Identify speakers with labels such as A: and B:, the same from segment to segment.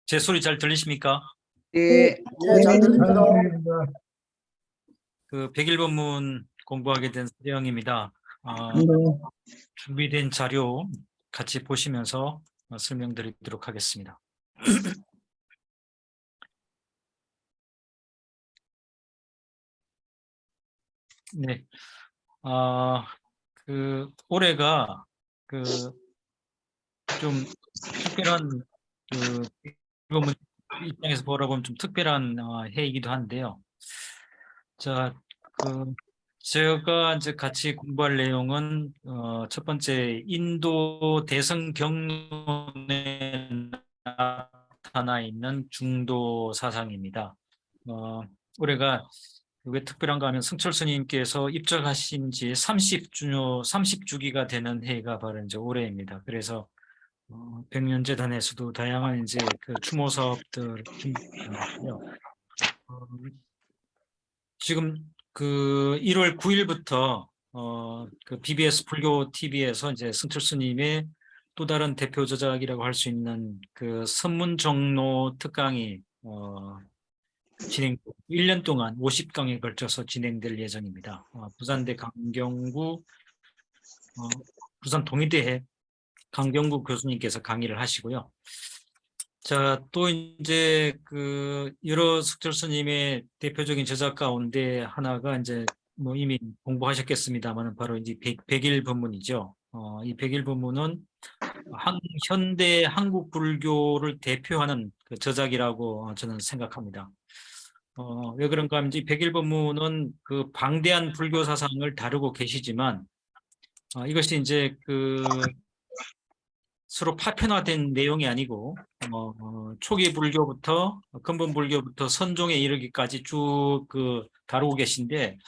A: 제 소리 잘 들리십니까?
B: 네, 잘 들립니다.
A: 그 101번문 공부하게 된 서영입니다. 준비된 자료 같이 보시면서 설명드리도록 하겠습니다. 네, 올해가 좀 특별한 번문 입장에서 보라고 하면 좀 특별한 해이기도 한데요. 자, 제가 이제 같이 공부할 내용은 첫 번째 인도 대성 경론에 나타나 있는 중도 사상입니다. 올해가 왜 특별한가 하면 승철 스님께서 입적하신 지 30주기가 되는 해가 바로 이제 올해입니다. 그래서 백년재단에서도 다양한 이제 그 추모 사업들 준비하고요. 지금 1월 9일부터 그 BBS 불교 TV에서 이제 승철 스님의 또 다른 대표 저작이라고 할 수 있는 그 선문정로 특강이 진행 1년 동안 50강에 걸쳐서 진행될 예정입니다. 부산대 강경구 부산 동의대회 강경구 교수님께서 강의를 하시고요. 자, 또 이제 여러 승철 스님의 대표적인 저작 가운데 하나가 이제 뭐 이미 공부하셨겠습니다만 바로 이제 백일법문이죠. 이 백일법문은 현대 한국 불교를 대표하는 그 저작이라고 저는 생각합니다. 왜 그런가 하면 이 백일법문은 그 방대한 불교 사상을 다루고 계시지만 이것이 이제 서로 파편화된 내용이 아니고 초기 불교부터 근본 불교부터 선종에 이르기까지 쭉 다루고 계신데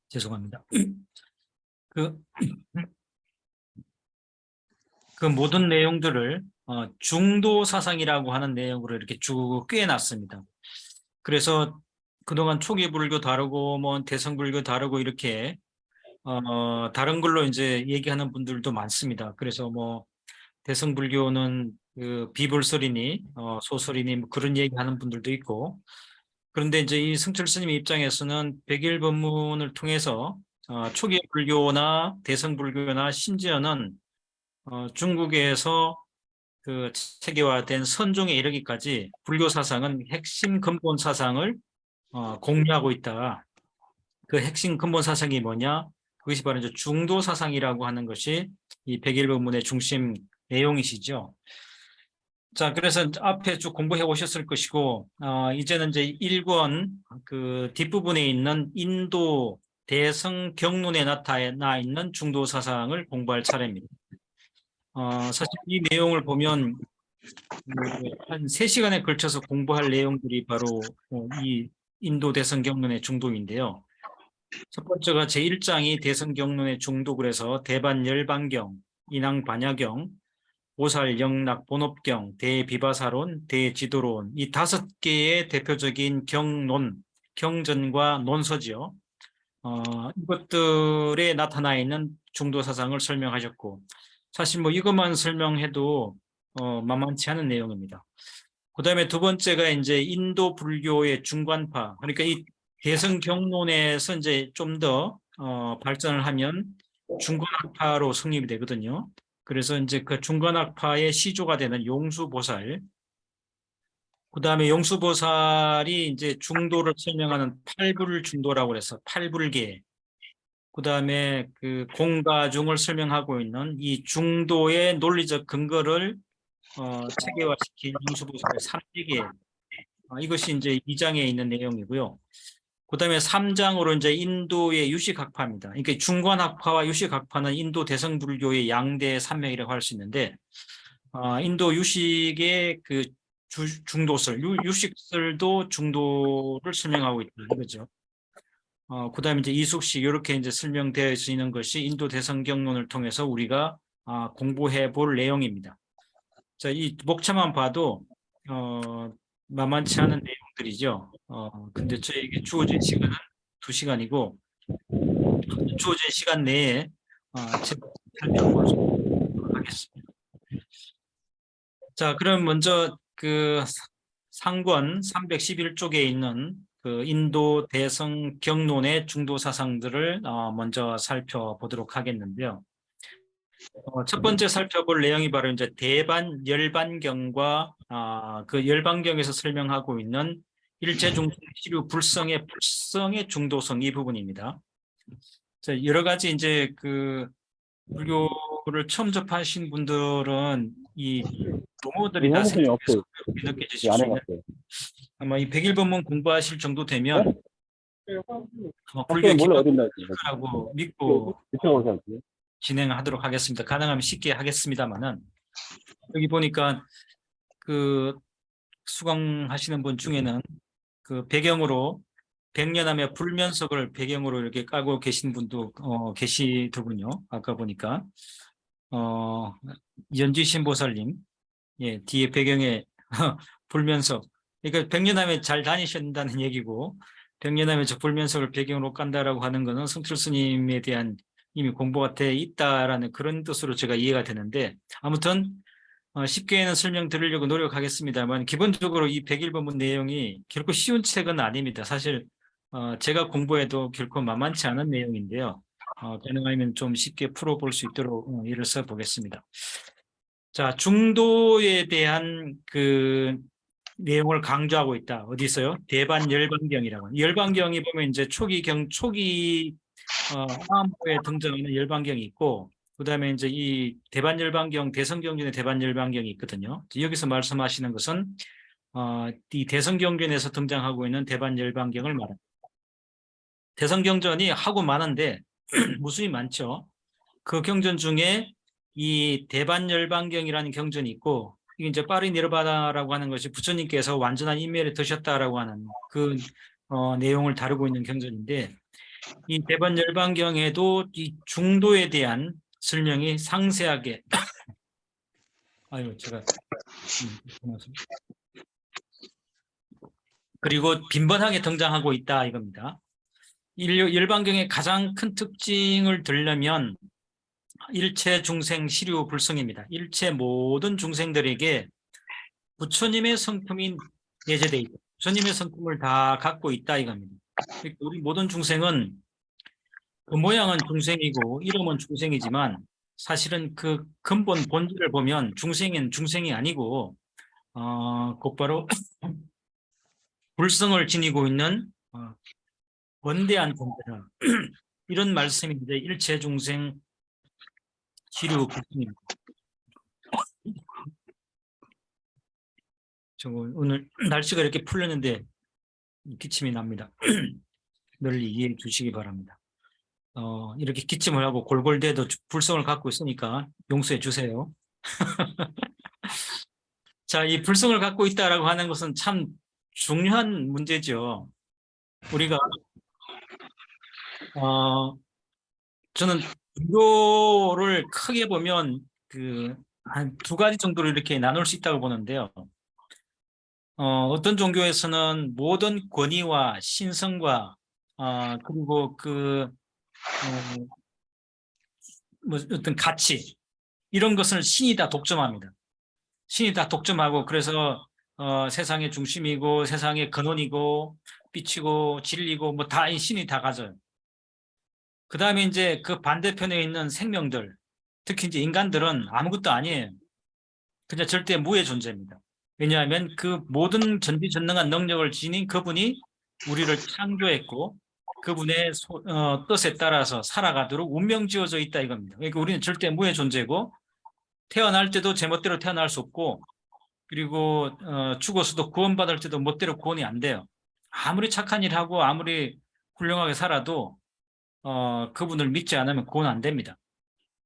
A: 죄송합니다. 그 모든 내용들을 중도 사상이라고 하는 내용으로 이렇게 쭉 꿰놨습니다. 그래서 그동안 초기 불교 다루고 뭐 대성 불교 다루고 이렇게 다른 걸로 이제 얘기하는 분들도 많습니다. 그래서 뭐 대성 불교는 그 비불설이니 소설이니 뭐 그런 얘기하는 분들도 있고, 그런데 이제 이 승철 스님 입장에서는 백일법문을 통해서 초기 불교나 대성 불교나 심지어는 중국에서 그 체계화된 선종에 이르기까지 불교 사상은 핵심 근본 사상을 공유하고 있다. 그 핵심 근본 사상이 뭐냐? 그것이 바로 이제 중도 사상이라고 하는 것이 이 백일법문의 중심 내용이시죠. 자, 그래서 앞에 쭉 공부해 오셨을 것이고, 이제는 이제 1권 그 뒷부분에 있는 인도 대성 경론에 나타나 있는 중도 사상을 공부할 차례입니다. 사실 이 내용을 보면 한 3시간에 걸쳐서 공부할 내용들이 바로 이 인도 대성 경론의 중독인데요. 첫 번째가 제1장이 대성 경론의 중독, 그래서 대반 열반경, 인왕 반야경, 오살 영락 본업경, 대비바사론, 대지도론, 이 5개의 대표적인 경론, 경전과 논서지요. 이것들에 나타나 있는 중도 사상을 설명하셨고, 사실 뭐 이것만 설명해도 만만치 않은 내용입니다. 그 다음에 두 번째가 이제 인도 불교의 중관파, 그러니까 이 대성 경론에서 이제 좀 더 발전을 하면 중관학파로 성립이 되거든요. 그래서 이제 그 중관학파의 시조가 되는 용수보살, 그 다음에 용수보살이 이제 중도를 설명하는 팔불중도라고 해서 팔불계, 그 다음에 그 공가중을 설명하고 있는 이 중도의 논리적 근거를 체계화시킨 용수보살의 3계계, 이것이 이제 2장에 있는 내용이고요. 그 다음에 3장으로 이제 인도의 유식학파입니다. 그러니까 중관학파와 유식학파는 인도 대성불교의 양대 산맥이라고 할 수 있는데, 인도 유식의 그 중도설, 유식설도 중도를 설명하고 있다 이거죠. 그 다음에 이제 이숙식, 이렇게 이제 설명되어 있는 것이 인도 대성경론을 통해서 우리가 공부해 볼 내용입니다. 자, 이 목차만 봐도 만만치 않은 내용들이죠. 근데 저에게 주어진 시간은 2시간이고, 주어진 시간 내에 설명을 하겠습니다. 자, 그럼 먼저 그 상권 311쪽에 있는 그 인도 대성 경론의 중도 사상들을 먼저 살펴보도록 하겠는데요. 첫 번째 살펴볼 내용이 바로 이제 대반 열반경과 그 열반경에서 설명하고 있는 일체 중생 시류 불성의 중도성 이 부분입니다. 자, 여러 가지 이제 그 불교를 처음 접하신 분들은 이 용어들이 다
C: 형무선이 없어요.
A: 느껴지실
C: 안
A: 수 있는
C: 해봤어요.
A: 아마 이 백일본문 공부하실 정도 되면 불교
C: 학교는 몰래 어딘다 했어요.
A: 기본이라고 믿고
C: 이쪽으로 살았어요.
A: 진행하도록 하겠습니다. 가능하면 쉽게 하겠습니다만은 여기 보니까 그 수강하시는 분 중에는 그 배경으로 백년하며 불면석을 배경으로 이렇게 깔고 계신 분도 계시더군요. 아까 보니까 연지신 보살님, 예, 뒤에 배경에 불면석. 그러니까 백년하며 잘 다니신다는 얘기고 백년하며 저 불면석을 배경으로 깐다라고 하는 것은 성철 스님에 대한 이미 공부가 돼 있다라는 그런 뜻으로 제가 이해가 되는데 아무튼 쉽게는 설명드리려고 노력하겠습니다만 기본적으로 이 백일본문 내용이 결코 쉬운 책은 아닙니다. 사실 제가 공부해도 결코 만만치 않은 내용인데요. 가능하면 좀 쉽게 풀어볼 수 있도록 일을 써보겠습니다. 자, 중도에 대한 그 내용을 강조하고 있다. 어디 있어요? 대반 열반경이라고. 열반경이 보면 이제 초기 화암부에 등장하는 열반경이 있고, 그 다음에 이제 이 대반열반경, 대성경전의 대반열반경이 있거든요. 여기서 말씀하시는 것은 이 대성경전에서 등장하고 있는 대반열반경을 말합니다. 대성경전이 하고 많은데 무수히 많죠. 그 경전 중에 이 대반열반경이라는 경전이 있고 이게 이제 파리니르바나라고 하는 것이 부처님께서 완전한 인멸에 드셨다라고 하는 그 내용을 다루고 있는 경전인데 이 대반열반경에도 이 중도에 대한 설명이 상세하게 아유 제가 그리고 빈번하게 등장하고 있다 이겁니다. 열반경의 가장 큰 특징을 들려면 일체 중생 시류 불성입니다. 일체 모든 중생들에게 부처님의 성품이 내재되어 있다. 부처님의 성품을 다 갖고 있다 이겁니다. 우리 모든 중생은 그 모양은 중생이고 이름은 중생이지만 사실은 그 근본 본질을 보면 중생은 중생이 아니고 곧바로 불성을 지니고 있는 원대한 존재다. 이런 말씀이 이제 일체 중생 시류 불성입니다. 저 오늘 날씨가 이렇게 풀렸는데 기침이 납니다. 널리 이해해 주시기 바랍니다. 이렇게 기침을 하고 골골대도 불성을 갖고 있으니까 용서해 주세요. 자, 이 불성을 갖고 있다라고 하는 것은 참 중요한 문제죠. 우리가 저는 불교를 크게 보면 그 한 두 가지 정도로 이렇게 나눌 수 있다고 보는데요. 어떤 종교에서는 모든 권위와 신성과 그리고 뭐 어떤 가치 이런 것을 신이 다 독점합니다. 신이 다 독점하고 그래서 세상의 중심이고 세상의 근원이고 빛이고 진리고 뭐 다 신이 다 가져요. 그 다음에 이제 그 반대편에 있는 생명들, 특히 이제 인간들은 아무것도 아니에요. 그냥 절대 무의 존재입니다. 왜냐하면 그 모든 전지전능한 능력을 지닌 그분이 우리를 창조했고 그분의 뜻에 따라서 살아가도록 운명 지어져 있다 이겁니다. 그러니까 우리는 절대 무의 존재고 태어날 때도 제멋대로 태어날 수 없고 그리고 죽어서도 구원받을 때도 멋대로 구원이 안 돼요. 아무리 착한 일 하고 아무리 훌륭하게 살아도 그분을 믿지 않으면 구원 안 됩니다.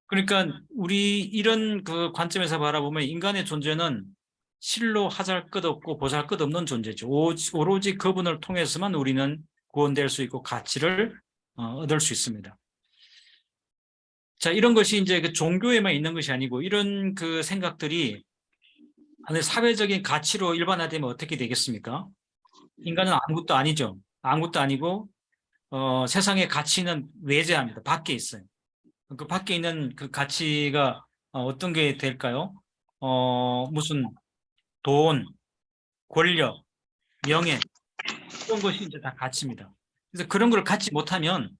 A: 그러니까 우리 이런 그 관점에서 바라보면 인간의 존재는 실로 하잘 것 없고 보잘 것 없는 존재죠. 오로지 그분을 통해서만 우리는 구원될 수 있고 가치를 얻을 수 있습니다. 자, 이런 것이 이제 그 종교에만 있는 것이 아니고 이런 그 생각들이 사회적인 가치로 일반화되면 어떻게 되겠습니까? 인간은 아무것도 아니죠. 아무것도 아니고 세상의 가치는 외재합니다. 밖에 있어요. 그 밖에 있는 그 가치가 어떤 게 될까요? 무슨 돈, 권력, 명예 이런 것이 이제 다 가치입니다. 그래서 그런 걸 갖지 못하면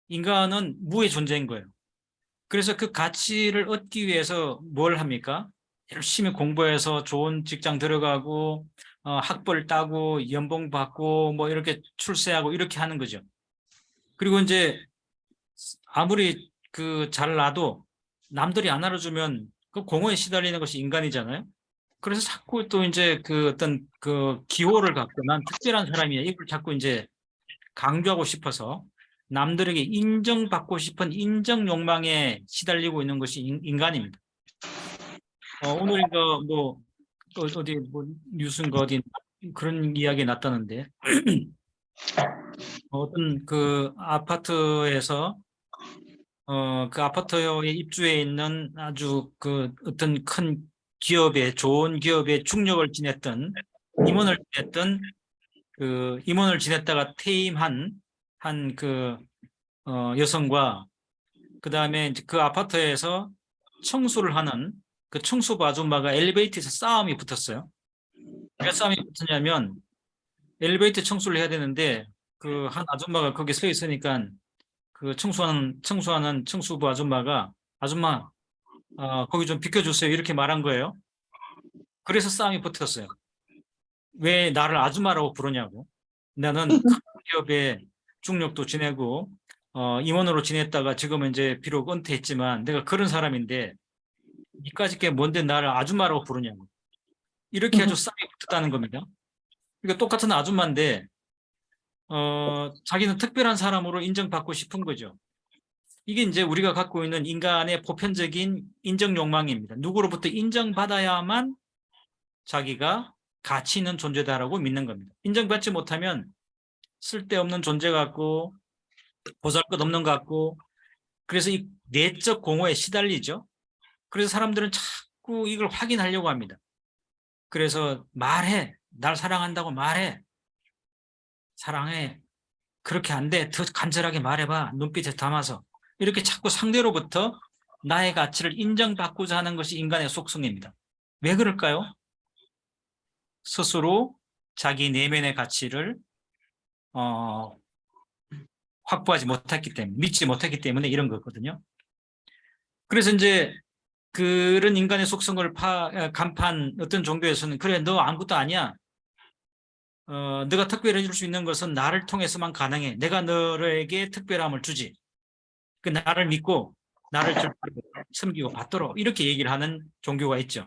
A: 인간은 무의 존재인 거예요. 그래서 그 가치를 얻기 위해서 뭘 합니까? 열심히 공부해서 좋은 직장 들어가고 학벌 따고 연봉 받고 뭐 이렇게 출세하고 이렇게 하는 거죠. 그리고 이제 아무리 그 잘나도 남들이 안 알아주면 그 공허에 시달리는 것이 인간이잖아요. 그래서 자꾸 또 이제 그 어떤 그 기호를 갖고 난 특별한 사람이야 이걸 자꾸 이제 강조하고 싶어서 남들에게 인정받고 싶은 인정 욕망에 시달리고 있는 것이 인간입니다. 오늘 이거 뭐 어디 뭐 뉴스인가 어디 그런 이야기 났다는데 어떤 그 아파트에서 그 아파트에 입주해 있는 아주 그 어떤 큰 기업의 좋은 기업의 중력을 지냈던 임원을 지냈다가 퇴임한 한 그 여성과 그 다음에 그 아파트에서 청소를 하는 그 청소부 아줌마가 엘리베이터에서 싸움이 붙었어요. 왜 싸움이 붙었냐면 엘리베이터 청소를 해야 되는데 그 한 아줌마가 거기 서 있으니까 그 청소하는 청소부 아줌마가 아줌마 거기 좀 비켜주세요 이렇게 말한 거예요. 그래서 싸움이 붙었어요. 왜 나를 아줌마라고 부르냐고. 나는 큰 기업의 중력도 지내고 임원으로 지냈다가 지금은 이제 비록 은퇴했지만 내가 그런 사람인데 니까짓 게 뭔데 나를 아줌마라고 부르냐고. 이렇게 아주 싸움이 붙었다는 겁니다. 그러니까 똑같은 아줌마인데 자기는 특별한 사람으로 인정받고 싶은 거죠. 이게 이제 우리가 갖고 있는 인간의 보편적인 인정 욕망입니다. 누구로부터 인정받아야만 자기가 가치 있는 존재다라고 믿는 겁니다. 인정받지 못하면 쓸데없는 존재 같고 보잘것없는 것 같고 그래서 이 내적 공허에 시달리죠. 그래서 사람들은 자꾸 이걸 확인하려고 합니다. 그래서 말해. 날 사랑한다고 말해. 사랑해. 그렇게 안 돼. 더 간절하게 말해봐. 눈빛에 담아서. 이렇게 자꾸 상대로부터 나의 가치를 인정받고자 하는 것이 인간의 속성입니다. 왜 그럴까요? 스스로 자기 내면의 가치를 확보하지 못했기 때문에, 믿지 못했기 때문에 이런 거거든요. 그래서 이제 그런 인간의 속성을 간파한 어떤 종교에서는 그래, 너 아무것도 아니야. 너가 특별해질 수 있는 것은 나를 통해서만 가능해. 내가 너에게 특별함을 주지. 그 나를 믿고 나를 섬기고 받도록 이렇게 얘기를 하는 종교가 있죠.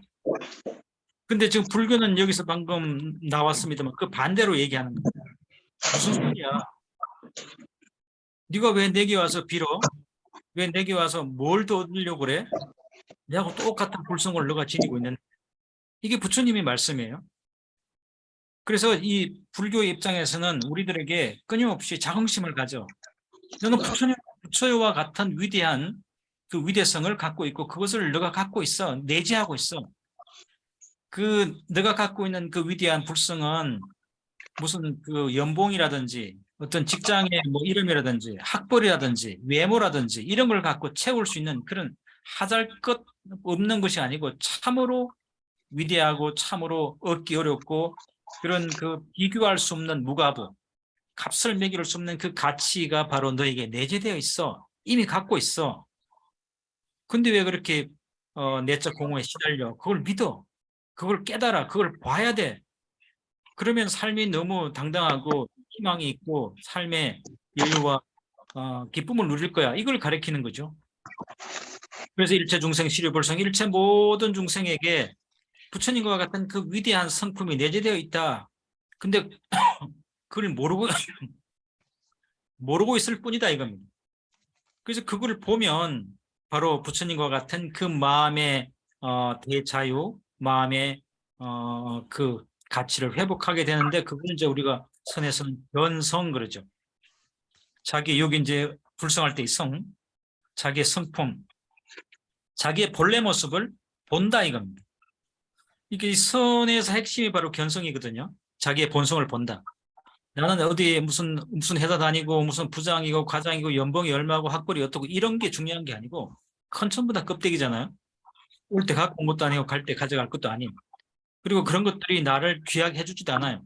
A: 근데 지금 불교는 여기서 방금 나왔습니다만 그 반대로 얘기하는 거예요. 무슨 소리야? 네가 왜 내게 와서 빌어? 왜 내게 와서 뭘 더 얻으려고 그래? 내하고 똑같은 불성을 너가 지니고 있는 이게 부처님의 말씀이에요. 그래서 이 불교의 입장에서는 우리들에게 끊임없이 자긍심을 가져. 너는 부처와 같은 위대한 그 위대성을 갖고 있고 그것을 너가 갖고 있어. 내재하고 있어. 그 너가 갖고 있는 그 위대한 불성은 무슨 그 연봉이라든지 어떤 직장의 뭐 이름이라든지 학벌이라든지 외모라든지 이런 걸 갖고 채울 수 있는 그런 하잘것 없는 것이 아니고 참으로 위대하고 참으로 얻기 어렵고 그런 그 비교할 수 없는 무가부, 값을 매길 수 없는 그 가치가 바로 너에게 내재되어 있어. 이미 갖고 있어. 근데 왜 그렇게 내적 공허에 시달려? 그걸 믿어. 그걸 깨달아. 그걸 봐야 돼. 그러면 삶이 너무 당당하고 희망이 있고 삶의 여유와 기쁨을 누릴 거야. 이걸 가리키는 거죠. 그래서 일체 중생 시류불성 일체 모든 중생에게 부처님과 같은 그 위대한 성품이 내재되어 있다. 근데 그걸 모르고 있을 뿐이다 이겁니다. 그래서 그걸 보면 바로 부처님과 같은 그 마음의 대자유, 마음의 그 가치를 회복하게 되는데 그걸 이제 우리가 선에서는 변성 그러죠. 자기 여기 이제 불성할 때 이 성, 자기의 성품, 자기의 본래 모습을 본다 이겁니다. 이게 이 선에서 핵심이 바로 견성이거든요. 자기의 본성을 본다. 나는 어디 무슨 회사 다니고 무슨 부장이고 과장이고 연봉이 얼마고 학벌이 어떻고 이런 게 중요한 게 아니고 큰 전부 다 껍데기잖아요. 올 때 갖고 온 것도 아니고 갈 때 가져갈 것도 아닌. 그리고 그런 것들이 나를 귀하게 해주지도 않아요.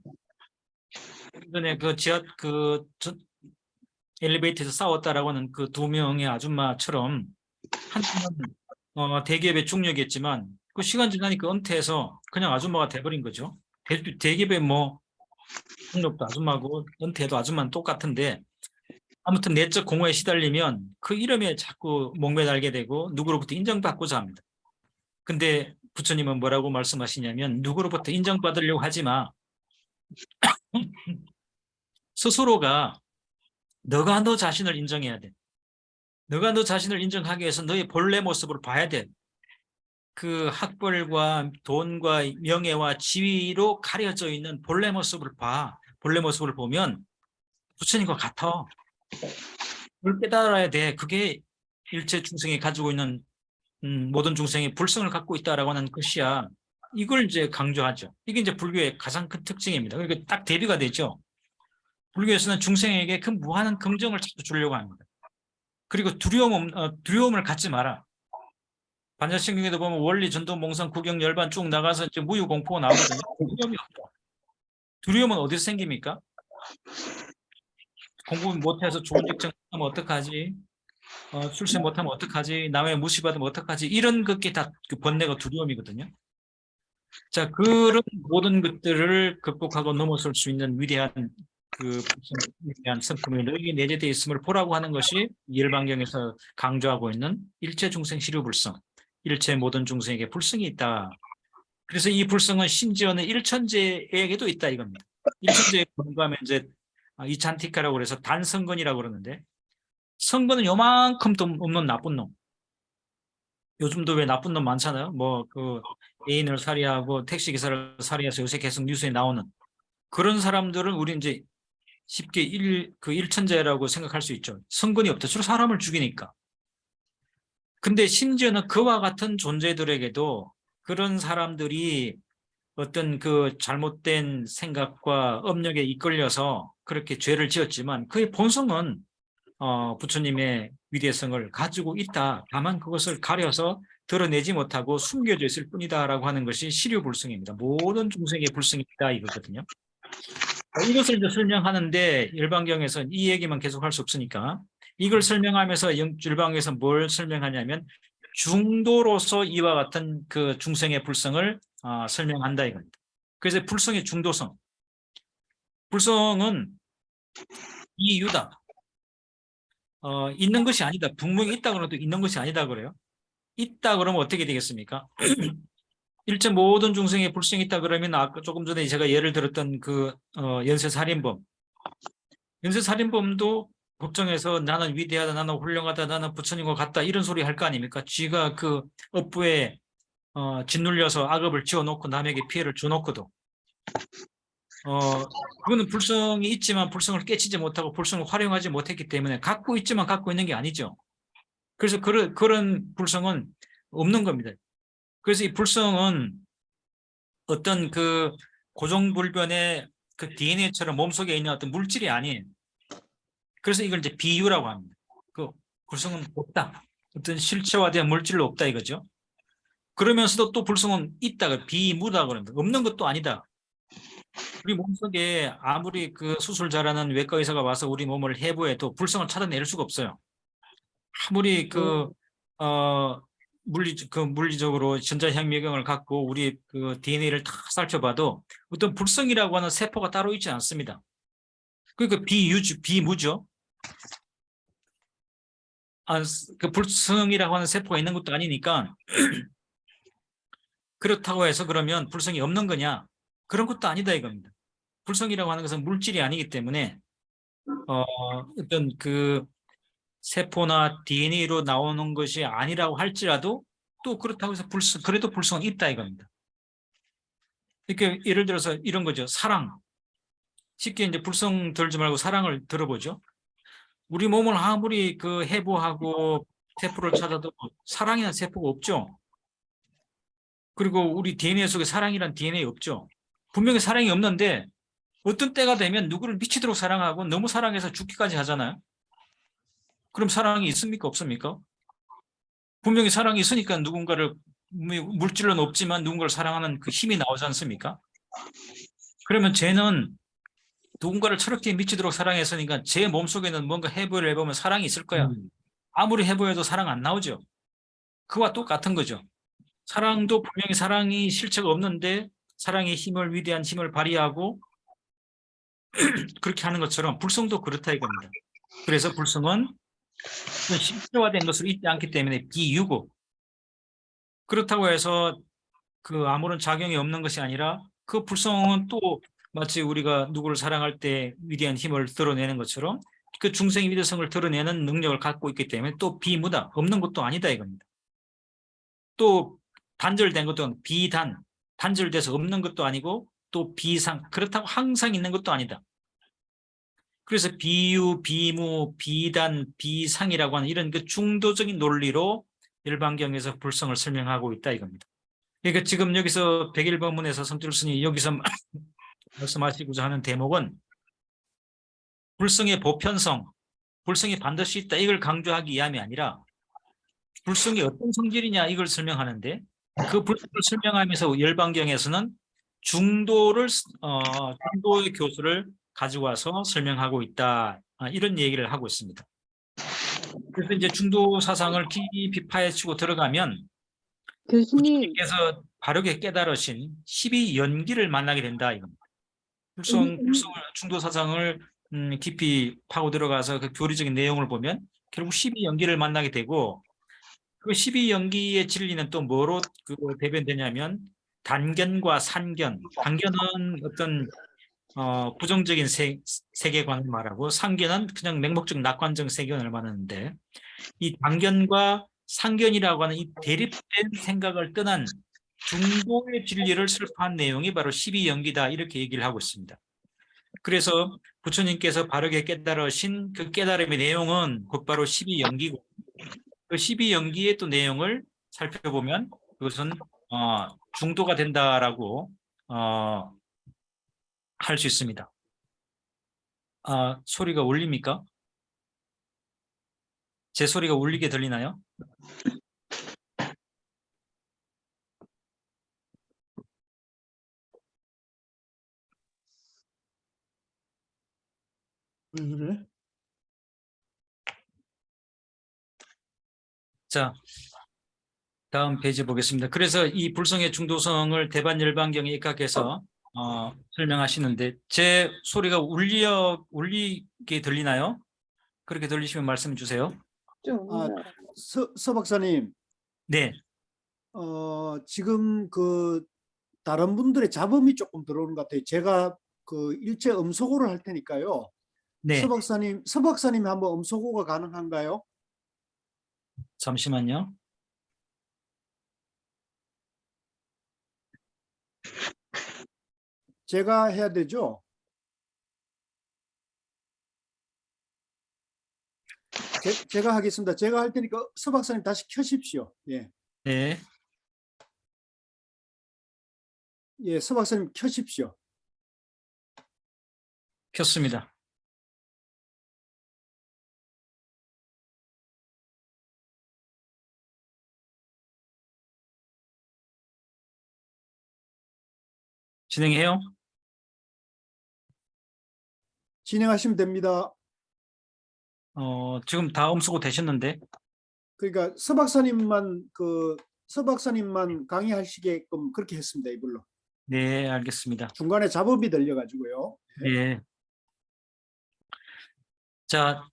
A: 전에 그 엘리베이터에서 싸웠다라고 하는 그 두 명의 아줌마처럼 한동안 대기업의 중력이었지만 그 시간 지나니까 은퇴해서 그냥 아줌마가 돼버린 거죠. 대기업의 뭐 중력도 아줌마고 은퇴해도 아줌마는 똑같은데 아무튼 내적 공허에 시달리면 그 이름에 자꾸 목매달게 되고 누구로부터 인정받고자 합니다. 근데 부처님은 뭐라고 말씀하시냐면 누구로부터 인정받으려고 하지 마. 스스로가 너가 너 자신을 인정해야 돼. 너가 너 자신을 인정하기 위해서 너의 본래 모습을 봐야 돼. 그 학벌과 돈과 명예와 지위로 가려져 있는 본래 모습을 봐. 본래 모습을 보면 부처님과 같아. 그걸 깨달아야 돼. 그게 일체 중생이 가지고 있는 모든 중생이 불성을 갖고 있다라고 하는 것이야. 이걸 이제 강조하죠. 이게 이제 불교의 가장 큰 특징입니다. 그러니까 딱 대비가 되죠. 불교에서는 중생에게 그 무한한 긍정을 자꾸 주려고 합니다. 그리고 두려움을 갖지 마라. 반야신경에도 보면 원리, 전도, 몽상, 구경, 열반 쭉 나가서 이제 무유공포가 나오거든요. 두려움이 없죠. 두려움은 어디서 생깁니까? 공부 못해서 좋은 직장 하면 어떡하지? 출세 못하면 어떡하지? 남의 무시받으면 어떡하지? 이런 것이 다 그 번뇌가 두려움이거든요. 자, 그런 모든 것들을 극복하고 넘어설 수 있는 위대한 위대한 성품이 너에게 내재되어 있음을 보라고 하는 것이 열반경에서 강조하고 있는 일체 중생 시류불성, 일체 모든 중생에게 불성이 있다. 그래서 이 불성은 심지어는 일천제에게도 있다 이겁니다. 일천제에 공부하면 이제 이찬티카라고 그래서 단성근이라고 그러는데 성근은 요만큼도 없는 나쁜 놈. 요즘도 왜 나쁜 놈 많잖아요. 뭐 그 애인을 살해하고 택시기사를 살해해서 요새 계속 뉴스에 나오는 그런 사람들은 우리 이제 쉽게 일천재라고 생각할 수 있죠. 성근이 없다. 주로 사람을 죽이니까. 근데 심지어는 그와 같은 존재들에게도 그런 사람들이 어떤 그 잘못된 생각과 업력에 이끌려서 그렇게 죄를 지었지만 그의 본성은 부처님의 위대성을 가지고 있다. 다만 그것을 가려서 드러내지 못하고 숨겨져 있을 뿐이다라고 하는 것이 시류불성입니다. 모든 중생의 불성이 있다 이거거든요. 이것을 이제 설명하는데 일반경에서는 이 얘기만 계속 할 수 없으니까 이걸 설명하면서 일반경에서 뭘 설명하냐면 중도로서 이와 같은 그 중생의 불성을 설명한다 이겁니다. 그래서 불성의 중도성. 불성은 이유다. 있는 것이 아니다. 분명히 있다 그러도 있는 것이 아니다 그래요. 있다 그러면 어떻게 되겠습니까? 일체 모든 중생의 불성이 있다 그러면 아까 조금 전에 제가 예를 들었던 그 연쇄살인범. 연쇄살인범도 걱정해서 나는 위대하다, 나는 훌륭하다, 나는 부처님과 같다 이런 소리 할 거 아닙니까? 쥐가 그 업부에 짓눌려서 악업을 지어놓고 남에게 피해를 줘놓고도 그거는 불성이 있지만 불성을 깨치지 못하고 불성을 활용하지 못했기 때문에 갖고 있지만 갖고 있는 게 아니죠. 그래서 그런 불성은 없는 겁니다. 그래서 이 불성은 어떤 그 고정불변의 그 DNA처럼 몸속에 있는 어떤 물질이 아니에요. 그래서 이걸 이제 비유라고 합니다. 그 불성은 없다. 어떤 실체화된 물질로 없다 이거죠. 그러면서도 또 불성은 있다. 비무다 그럽니다. 없는 것도 아니다. 우리 몸속에 아무리 그 수술 잘하는 외과 의사가 와서 우리 몸을 해부해도 불성을 찾아낼 수가 없어요. 아무리 물리적으로 전자현미경을 갖고 우리 그 DNA를 다 살펴봐도 어떤 불성이라고 하는 세포가 따로 있지 않습니다. 그러니까 비무죠. 그 불성이라고 하는 세포가 있는 것도 아니니까 그렇다고 해서 그러면 불성이 없는 거냐? 그런 것도 아니다 이겁니다. 불성이라고 하는 것은 물질이 아니기 때문에 어떤 그 세포나 DNA로 나오는 것이 아니라고 할지라도 또 그렇다고 해서 그래도 불성은 있다 이겁니다. 이렇게 예를 들어서 이런 거죠. 사랑. 쉽게 이제 불성 들지 말고 사랑을 들어보죠. 우리 몸을 아무리 그 해부하고 세포를 찾아도 사랑이라는 세포가 없죠. 그리고 우리 DNA 속에 사랑이란 DNA 없죠. 분명히 사랑이 없는데 어떤 때가 되면 누구를 미치도록 사랑하고 너무 사랑해서 죽기까지 하잖아요. 그럼 사랑이 있습니까? 없습니까? 분명히 사랑이 있으니까 누군가를 물질은 없지만 누군가를 사랑하는 그 힘이 나오지 않습니까? 그러면 쟤는 누군가를 저렇게 미치도록 사랑했으니까 제 몸속에는 뭔가 해부를 해보면 사랑이 있을 거야. 아무리 해부해도 사랑 안 나오죠. 그와 똑같은 거죠. 사랑도 분명히 사랑이 실체가 없는데 사랑의 힘을, 위대한 힘을 발휘하고 그렇게 하는 것처럼 불성도 그렇다 이겁니다. 그래서 불성은 실체화된 것으로 있지 않기 때문에 비유고, 그렇다고 해서 그 아무런 작용이 없는 것이 아니라 그 불성은 또 마치 우리가 누구를 사랑할 때 위대한 힘을 드러내는 것처럼 그 중생의 위대성을 드러내는 능력을 갖고 있기 때문에 또 비무다, 없는 것도 아니다 이겁니다. 또 단절된 것도 아니고 비단, 단절돼서 없는 것도 아니고 또 비상, 그렇다고 항상 있는 것도 아니다. 그래서 비유, 비무, 비단, 비상이라고 하는 이런 그 중도적인 논리로 일반경에서 불성을 설명하고 있다 이겁니다. 그러니까 지금 여기서 101번문에서 성철스님이 여기서 말씀하시고자 하는 대목은 불성의 보편성, 불성이 반드시 있다 이걸 강조하기 위함이 아니라 불성이 어떤 성질이냐 이걸 설명하는데, 그 불성을 설명하면서 열반경에서는 중도의 교수를 가지고 와서 설명하고 있다, 이런 얘기를 하고 있습니다. 그래서 이제 중도 사상을 깊이 파헤치고 들어가면
C: 교수님,
A: 부처님께서 바르게 깨달으신 12연기를 만나게 된다 이겁니다. 불성을 중도 사상을 깊이 파고 들어가서 그 교리적인 내용을 보면 결국 12연기를 만나게 되고, 그 12연기의 진리는 또 뭐로 대변되냐면 단견과 산견. 단견은 어떤 부정적인 세계관을 말하고, 상견은 그냥 맹목적 낙관적 세계관을 말하는데, 이 단견과 상견이라고 하는 이 대립된 생각을 떠난 중도의 진리를 설파한 내용이 바로 12연기다 이렇게 얘기를 하고 있습니다. 그래서 부처님께서 바르게 깨달으신 그 깨달음의 내용은 곧바로 12연기고, 그 12연기의 또 내용을 살펴보면 그것은 중도가 된다라고 할 수 있습니다. 소리가 울립니까? 제 소리가 울리게 들리나요?
B: 왜 그래?
A: 자, 다음 페이지 보겠습니다. 그래서 이 불성의 중도성을 대반열반경에 입각해서 설명하시는데, 제 소리가 울리게 들리나요? 그렇게 들리시면 말씀해 주세요.
C: 좀
B: 서 박사님,
A: 네,
B: 지금 그 다른 분들의 잡음이 조금 들어오는 것 같아요. 제가 그 일체 음소거를 할 테니까요.
A: 네,
B: 서 박사님 한번 음소거가 가능한가요?
A: 잠시만요.
B: 제가 해야 되죠? 제가 하겠습니다. 제가 할 테니까 서 박사님 다시 켜십시오. 예,
A: 네,
B: 예, 서 박사님 켜십시오.
A: 켰습니다. 진행해요?
B: 진행하시면 됩니다.
A: 지금 다 음수고 되셨는데.
B: 그러니까 서 박사님만 강의하시게끔 그렇게 했습니다. 이걸로.
A: 네, 알겠습니다.
B: 중간에 잡음이 들려가지고요.
A: 네. 자,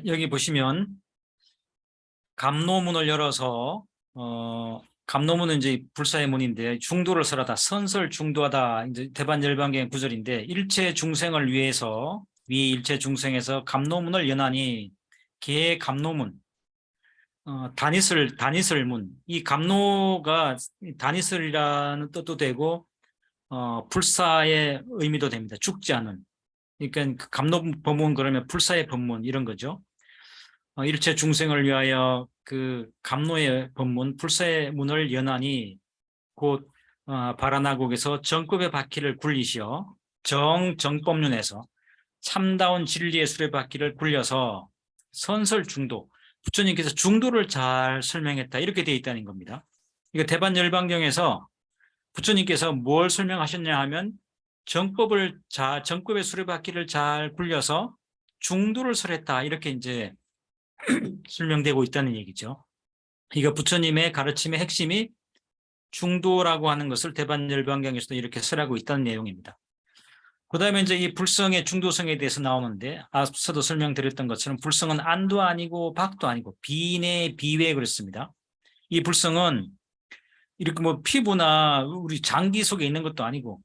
A: 여기 보시면 감노문을 열어서 감노문은 이제 불사의 문인데, 중도를 설하다, 선설 중도하다, 이제 대반열반경의 구절인데, 일체 중생을 위해서 일체 중생에서 감노문을 연하니 개 감노문, 다니설문. 이 감노가 다니설이라는 뜻도 되고 불사의 의미도 됩니다. 죽지 않은. 그러니까 그 감노법문 그러면 불사의 법문 이런 거죠. 일체 중생을 위하여 그 감노의 법문, 불사의 문을 연하니 곧 바라나국에서 정법의 바퀴를 굴리시어 정법륜에서 참다운 진리의 수레바퀴를 굴려서 선설 중도, 부처님께서 중도를 잘 설명했다 이렇게 되어 있다는 겁니다. 이거 대반열반경에서 부처님께서 뭘 설명하셨냐 하면 정법의 수레바퀴를 잘 굴려서 중도를 설했다 이렇게 이제 설명되고 있다는 얘기죠. 이거 부처님의 가르침의 핵심이 중도라고 하는 것을 대반열반경에서도 이렇게 설하고 있다는 내용입니다. 그 다음에 이제 이 불성의 중도성에 대해서 나오는데 앞서도 설명드렸던 것처럼 불성은 안도 아니고 박도 아니고 비내 비외 그렇습니다. 이 불성은 이렇게 뭐 피부나 우리 장기 속에 있는 것도 아니고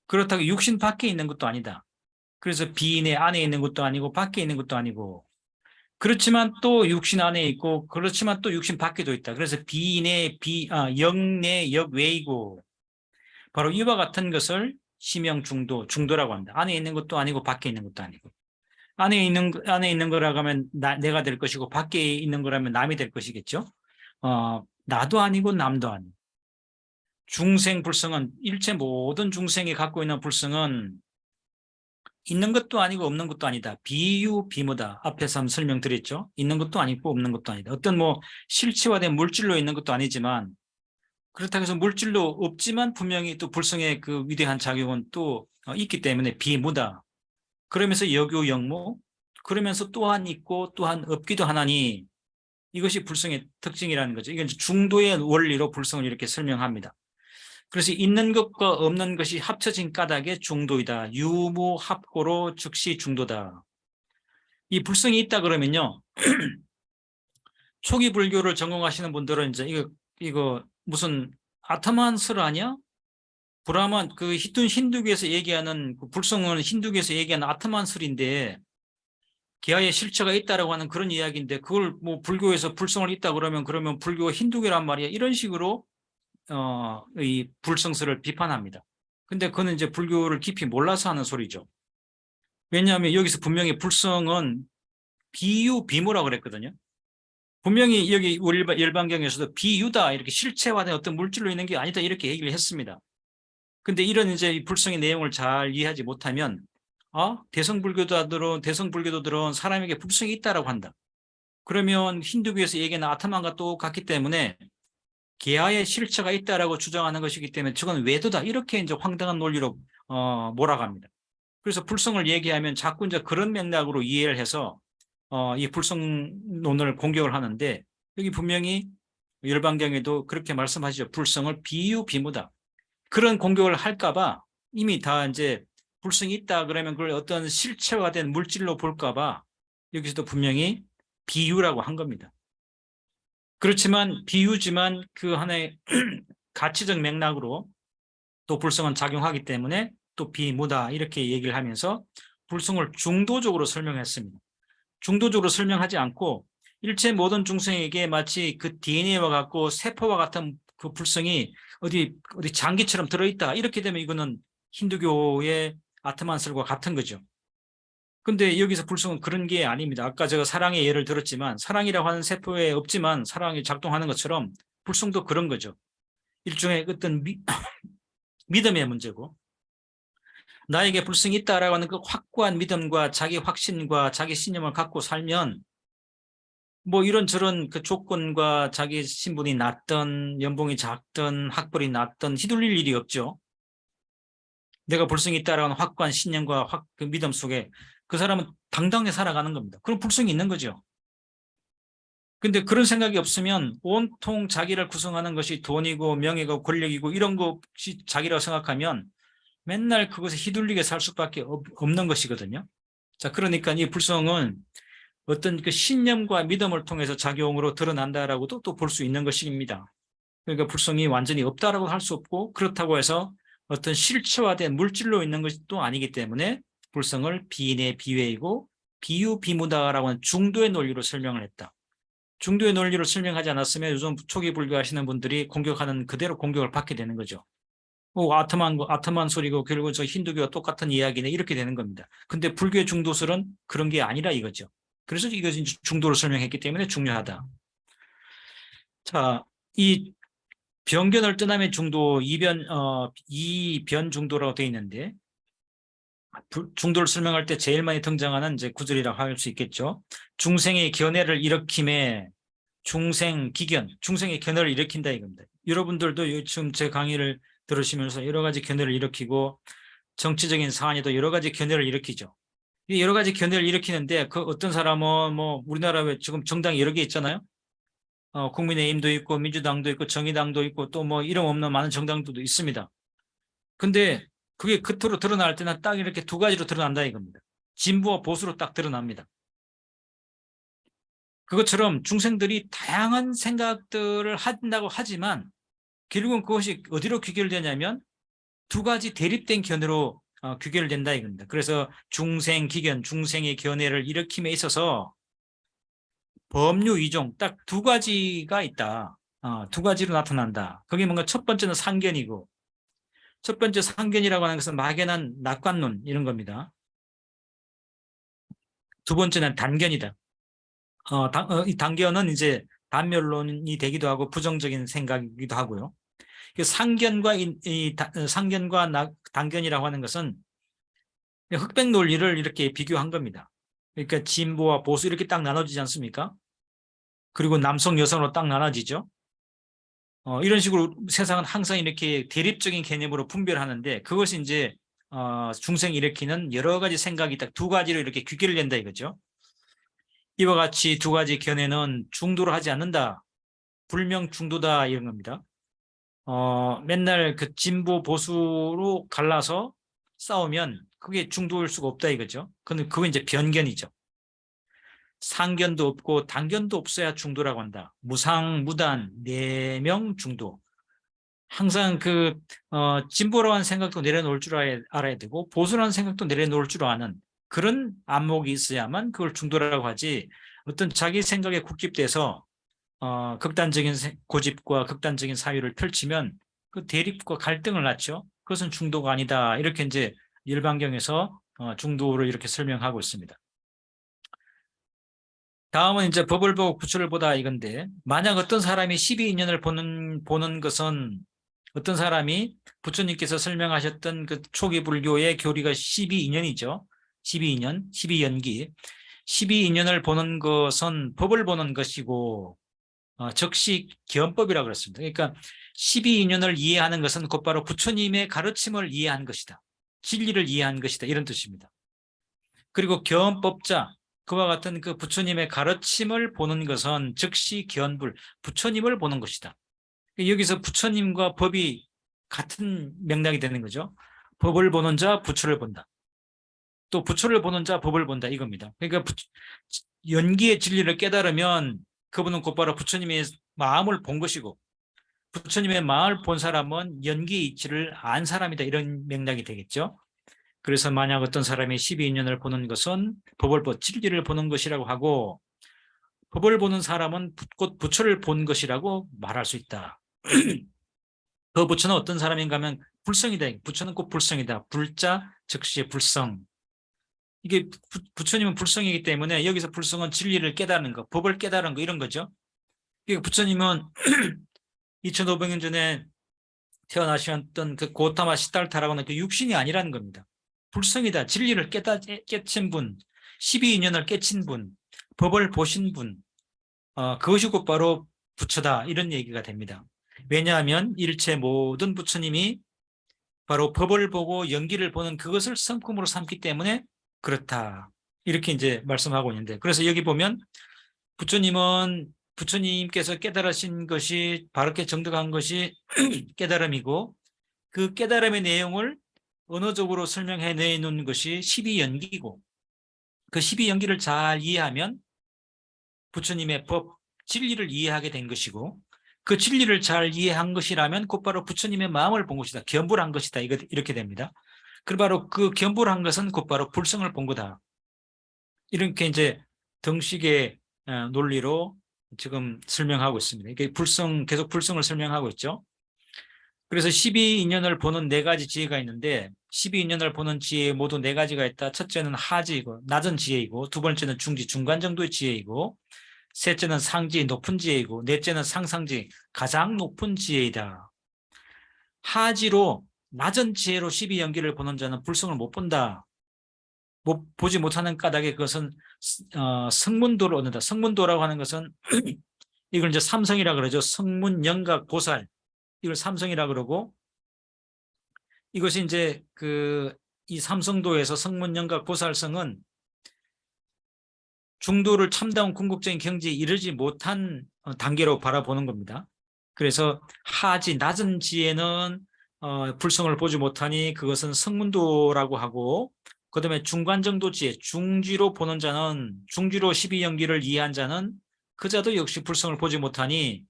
A: 그렇다고 육신 밖에 있는 것도 아니다. 그래서 비내 안에 있는 것도 아니고 밖에 있는 것도 아니고 그렇지만 또 육신 안에 있고 그렇지만 또 육신 밖에도 있다. 그래서 영내 역외이고 바로 이와 같은 것을 심형 중도라고 합니다. 안에 있는 것도 아니고 밖에 있는 것도 아니고 안에 있는 거라고 하면 내가 될 것이고 밖에 있는 거라면 남이 될 것이겠죠. 나도 아니고 남도 아니고 중생 불성은 일체 모든 중생이 갖고 있는 불성은 있는 것도 아니고 없는 것도 아니다. 비유비무다. 앞에서 한번 설명드렸죠. 있는 것도 아니고 없는 것도 아니다. 어떤 뭐 실체화된 물질로 있는 것도 아니지만 그렇다고 해서 물질로 없지만 분명히 또 불성의 그 위대한 작용은 또 있기 때문에 비무다. 그러면서 역유역무 그러면서 또한 있고 또한 없기도 하나니 이것이 불성의 특징이라는 거죠. 이건 중도의 원리로 불성을 이렇게 설명합니다. 그래서 있는 것과 없는 것이 합쳐진 까닭에 중도이다. 유무합고로 즉시 중도다. 이 불성이 있다 그러면요. 초기 불교를 전공하시는 분들은 이제 이거 무슨 아타만스를 아니야? 브라만 그 힌두교에서 얘기하는 그 불성은 힌두교에서 얘기하는 아타만스인데 기아의 실체가 있다라고 하는 그런 이야기인데 그걸 뭐 불교에서 불성을 있다 그러면 불교가 힌두교란 말이야. 이런 식으로 이 불성설을 비판합니다. 근데 그거는 이제 불교를 깊이 몰라서 하는 소리죠. 왜냐하면 여기서 분명히 불성은 비유비무라고 그랬거든요. 분명히 여기 우리 열반경에서도 비유다 이렇게 실체화된 어떤 물질로 있는 게 아니다 이렇게 얘기를 했습니다. 근데 이런 이제 불성의 내용을 잘 이해하지 못하면 대성불교도들은 사람에게 불성이 있다라고 한다. 그러면 힌두교에서 얘기하는 아타만과 똑같기 때문에 개화의 실체가 있다라고 주장하는 것이기 때문에 저건 외도다 이렇게 이제 황당한 논리로 몰아갑니다. 그래서 불성을 얘기하면 자꾸 이제 그런 맥락으로 이해를 해서 이 불성론을 공격을 하는데 여기 분명히 열반경에도 그렇게 말씀하시죠. 불성을 비유비무다. 그런 공격을 할까봐 이미 다 이제 불성이 있다 그러면 그걸 어떤 실체화된 물질로 볼까봐 여기서도 분명히 비유라고 한 겁니다. 그렇지만 비유지만 그 하나의 가치적 맥락으로 또 불성은 작용하기 때문에 또 비무다 이렇게 얘기를 하면서 불성을 중도적으로 설명했습니다. 중도적으로 설명하지 않고 일체 모든 중생에게 마치 그 DNA와 같고 세포와 같은 그 불성이 어디 장기처럼 들어있다 이렇게 되면 이거는 힌두교의 아트만설과 같은 거죠. 근데 여기서 불성은 그런 게 아닙니다. 아까 제가 사랑의 예를 들었지만 사랑이라고 하는 세포에 없지만 사랑이 작동하는 것처럼 불성도 그런 거죠. 일종의 어떤 믿음의 문제고 나에게 불성이 있다라고 하는 그 확고한 믿음과 자기 확신과 자기 신념을 갖고 살면 뭐 이런저런 그 조건과 자기 신분이 낮든 연봉이 작든 학벌이 낮든 휘둘릴 일이 없죠. 내가 불성이 있다라고 하는 확고한 신념과 그 믿음 속에 그 사람은 당당하게 살아가는 겁니다. 그럼 불성이 있는 거죠. 근데 그런 생각이 없으면 온통 자기를 구성하는 것이 돈이고 명예고 권력이고 이런 것이 자기라고 생각하면 맨날 그것에 휘둘리게 살 수밖에 없는 것이거든요. 자, 그러니까 이 불성은 어떤 그 신념과 믿음을 통해서 작용으로 드러난다라고도 또 볼 수 있는 것입니다. 그러니까 불성이 완전히 없다라고 할 수 없고 그렇다고 해서 어떤 실체화된 물질로 있는 것이 또 아니기 때문에 불성을 비인의 비외이고 비유비무다라고 하는 중도의 논리로 설명을 했다. 중도의 논리로 설명하지 않았으면 요즘 초기 불교하시는 분들이 공격하는 그대로 공격을 받게 되는 거죠. 아트만 소리고 결국 저 힌두교와 똑같은 이야기네 이렇게 되는 겁니다. 근데 불교의 중도설은 그런 게 아니라 이거죠. 그래서 이것이 중도로 설명했기 때문에 중요하다. 자, 이 변견을 떠나면 중도, 이변 중도라고 되어 있는데 중도를 설명할 때 제일 많이 등장하는 이제 구절이라고 할 수 있겠죠. 중생의 견해를 일으킴에 중생 기견, 중생의 견해를 일으킨다 이겁니다. 여러분들도 요즘 제 강의를 들으시면서 여러 가지 견해를 일으키고 정치적인 사안에도 여러 가지 견해를 일으키죠. 이 여러 가지 견해를 일으키는데 그 어떤 사람은 뭐 우리나라에 지금 정당이 여러 개 있잖아요. 국민의힘도 있고 민주당도 있고 정의당도 있고 또 뭐 이름 없는 많은 정당들도 있습니다. 근데 그게 겉으로 드러날 때는 딱 이렇게 두 가지로 드러난다 이겁니다. 진보와 보수로 딱 드러납니다. 그것처럼 중생들이 다양한 생각들을 한다고 하지만 결국은 그것이 어디로 귀결되냐면 두 가지 대립된 견해로 귀결된다 이겁니다. 그래서 중생 기견, 중생의 견해를 일으킴에 있어서 법류 이종 딱 두 가지가 있다. 두 가지로 나타난다. 그게 뭔가 첫 번째는 상견이고 첫 번째 상견이라고 하는 것은 막연한 낙관론 이런 겁니다. 두 번째는 단견이다. 이 단견은 이제 단멸론이 되기도 하고 부정적인 생각이기도 하고요. 상견과 상견과 단견이라고 하는 것은 흑백 논리를 이렇게 비교한 겁니다. 그러니까 진보와 보수 이렇게 딱 나눠지지 않습니까? 그리고 남성 여성으로 딱 나눠지죠. 이런 식으로 세상은 항상 이렇게 대립적인 개념으로 분별하는데 그것이 이제 중생이 일으키는 여러 가지 생각이 딱 두 가지로 이렇게 귀결을 된다 이거죠. 이와 같이 두 가지 견해는 중도를 하지 않는다. 불명 중도다 이런 겁니다. 맨날 그 진보 보수로 갈라서 싸우면 그게 중도일 수가 없다 이거죠. 그건 이제 변견이죠. 상견도 없고 단견도 없어야 중도라고 한다. 무상, 무단, 내명 중도. 항상 진보라는 생각도 내려놓을 줄 알아야 되고 보수라는 생각도 내려놓을 줄 아는 그런 안목이 있어야만 그걸 중도라고 하지 어떤 자기 생각에 국집돼서 극단적인 고집과 극단적인 사유를 펼치면 그 대립과 갈등을 낳죠. 그것은 중도가 아니다. 이렇게 이제 일반경에서 중도를 이렇게 설명하고 있습니다. 다음은 이제 법을 보고 구출을 보다 이건데 만약 어떤 사람이 12인연을 보는 것은 어떤 사람이 부처님께서 설명하셨던 그 초기 불교의 교리가 12인연이죠. 12인연, 12연기. 12인연을 보는 것은 법을 보는 것이고 즉시 기원법이라고 그랬습니다. 그러니까 12인연을 이해하는 것은 곧바로 부처님의 가르침을 이해한 것이다. 진리를 이해한 것이다. 이런 뜻입니다. 그리고 기원법자 그와 같은 그 부처님의 가르침을 보는 것은 즉시 기원불 부처님을 보는 것이다. 여기서 부처님과 법이 같은 맥락이 되는 거죠. 법을 보는 자 부처를 본다. 또 부처를 보는 자 법을 본다 이겁니다. 그러니까 연기의 진리를 깨달으면 그분은 곧바로 부처님의 마음을 본 것이고 부처님의 마음을 본 사람은 연기의 이치를 안 사람이다 이런 맥락이 되겠죠. 그래서 만약 어떤 사람이 12인연을 보는 것은 법을 진리를 보는 것이라고 하고 법을 보는 사람은 곧 부처를 본 것이라고 말할 수 있다. 그 부처는 어떤 사람인가 하면 불성이다. 부처는 꼭 불성이다. 불자 즉시 불성. 이게 부처님은 불성이기 때문에 여기서 불성은 진리를 깨달는 거, 법을 깨달은 거 이런 거죠. 그러니까 부처님은 2500년 전에 태어나셨던 그 고타마 시달타라고 하는 그 육신이 아니라는 겁니다. 불성이다. 진리를 깨친 분, 12인연을 깨친 분, 법을 보신 분, 그것이 곧바로 부처다. 이런 얘기가 됩니다. 왜냐하면 일체 모든 부처님이 바로 법을 보고 연기를 보는 그것을 성품으로 삼기 때문에 그렇다. 이렇게 이제 말씀하고 있는데 그래서 여기 보면 부처님께서 깨달으신 것이 바르게 정득한 것이 깨달음이고 그 깨달음의 내용을 언어적으로 설명해 내놓는 것이 12연기고 그 12연기를 잘 이해하면 부처님의 법, 진리를 이해하게 된 것이고 그 진리를 잘 이해한 것이라면 곧바로 부처님의 마음을 본 것이다. 견불한 것이다. 이렇게 됩니다. 그 바로 그 견불한 것은 곧바로 불성을 본 거다. 이렇게 이제 등식의 논리로 지금 설명하고 있습니다. 이게 계속 불성을 설명하고 있죠. 그래서 12인연을 보는 네 가지 지혜가 있는데 12인연을 보는 지혜 모두 네 가지가 있다. 첫째는 하지이고 낮은 지혜이고 두 번째는 중지 중간 정도의 지혜이고 셋째는 상지 높은 지혜이고 넷째는 상상지 가장 높은 지혜이다. 하지로 낮은 지혜로 12연기를 보는 자는 불성을 못 본다. 보지 못하는 까닭에 그것은 성문도를 얻는다. 성문도라고 하는 것은 이걸 이제 삼성이라 그러죠. 성문, 영각, 보살, 이걸 삼성이라 그러고, 이것이 이제 이 삼성도에서 성문, 영각, 보살성은 중도를 참다운 궁극적인 경지에 이르지 못한 단계로 바라보는 겁니다. 그래서 하지 낮은 지에는 불성을 보지 못하니 그것은 성문도라고 하고, 그다음에 중간 정도 지에 중지로 보는 자는, 중지로 12연기를 이해한 자는 그 자도 역시 불성을 보지 못하니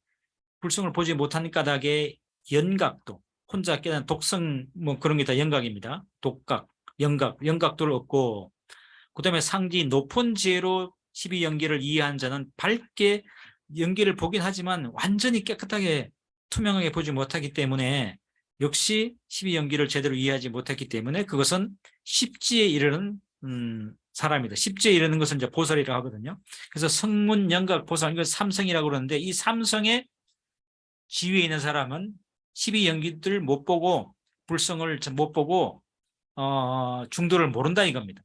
A: 불성을 보지 못한 까닭에 연각도, 혼자 깨닫는 독성 뭐 그런 게 다 연각입니다. 독각, 연각도를 얻고, 그다음에 상지 높은 지혜로 12연기를 이해한 자는 밝게 연기를 보긴 하지만 완전히 깨끗하게 투명하게 보지 못하기 때문에 역시 12연기를 제대로 이해하지 못했기 때문에 그것은 십지에 이르는 사람이다. 십지에 이르는 것은 이제 보살이라고 하거든요. 그래서 성문, 영각, 보살, 이거 삼성이라고 그러는데 이 삼성의 지위에 있는 사람은 12연기들 못 보고 불성을 못 보고 중도를 모른다 이겁니다.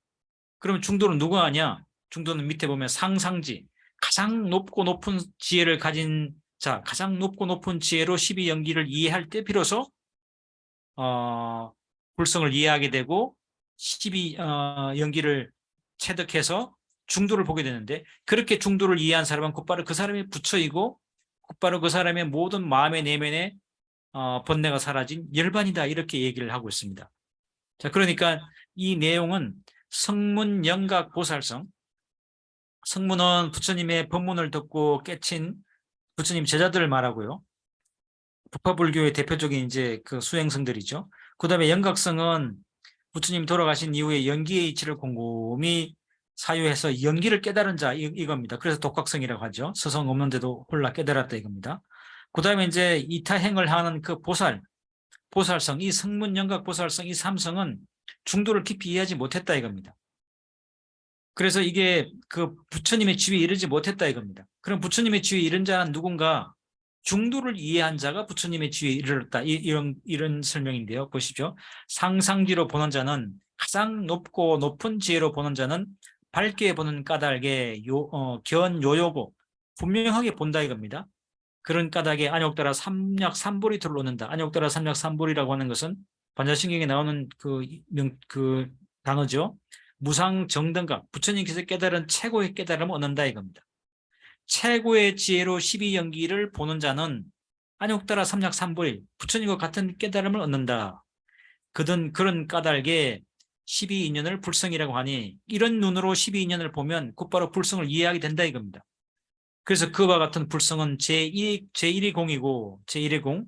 A: 그러면 중도는 누가 하냐? 중도는 밑에 보면 상상지, 가장 높고 높은 지혜를 가진 자, 가장 높고 높은 지혜로 12연기를 이해할 때 비로소 불성을 이해하게 되고 12연기를 체득해서 중도를 보게 되는데, 그렇게 중도를 이해한 사람은 곧바로 그 사람의 부처이고 곧바로 그 사람의 모든 마음의 내면에 번뇌가 사라진 열반이다, 이렇게 얘기를 하고 있습니다. 자, 그러니까 이 내용은 성문, 영각, 보살성, 성문은 부처님의 법문을 듣고 깨친 부처님 제자들을 말하고요. 부파불교의 대표적인 이제 그 수행성들이죠. 그다음에 영각성은 부처님 돌아가신 이후에 연기의 이치를 곰곰이 사유해서 연기를 깨달은 자, 이겁니다. 그래서 독각성이라고 하죠. 서성 없는데도 홀라 깨달았다 이겁니다. 그다음에 이제 이타행을 하는 그 보살성, 이 성문, 영각, 보살성, 이 삼성은 중도를 깊이 이해하지 못했다 이겁니다. 그래서 이게 그 부처님의 지위에 이르지 못했다 이겁니다. 그럼 부처님의 지위에 이른 자는 누군가? 중도를 이해한 자가 부처님의 지위에 이르렀다. 이런 설명인데요. 보십시오. 상상지로 보는 자는, 가장 높고 높은 지혜로 보는 자는 밝게 보는 까닭에 견요요고 분명하게 본다 이겁니다. 그런 까닭에 안욕따라 삼략삼보리 들어오는다. 안욕따라 삼략삼보리라고 하는 것은 반자신경에 나오는 그 단어죠. 무상정등각, 부처님께서 깨달은 최고의 깨달음을 얻는다 이겁니다. 최고의 지혜로 12연기를 보는 자는 안욕따라 삼략삼보리, 부처님과 같은 깨달음을 얻는다. 그런 까닭에 12인연을 불성이라고 하니, 이런 눈으로 12인연을 보면 곧바로 불성을 이해하게 된다 이겁니다. 그래서 그와 같은 불성은 제1의 공이고, 제1의 공,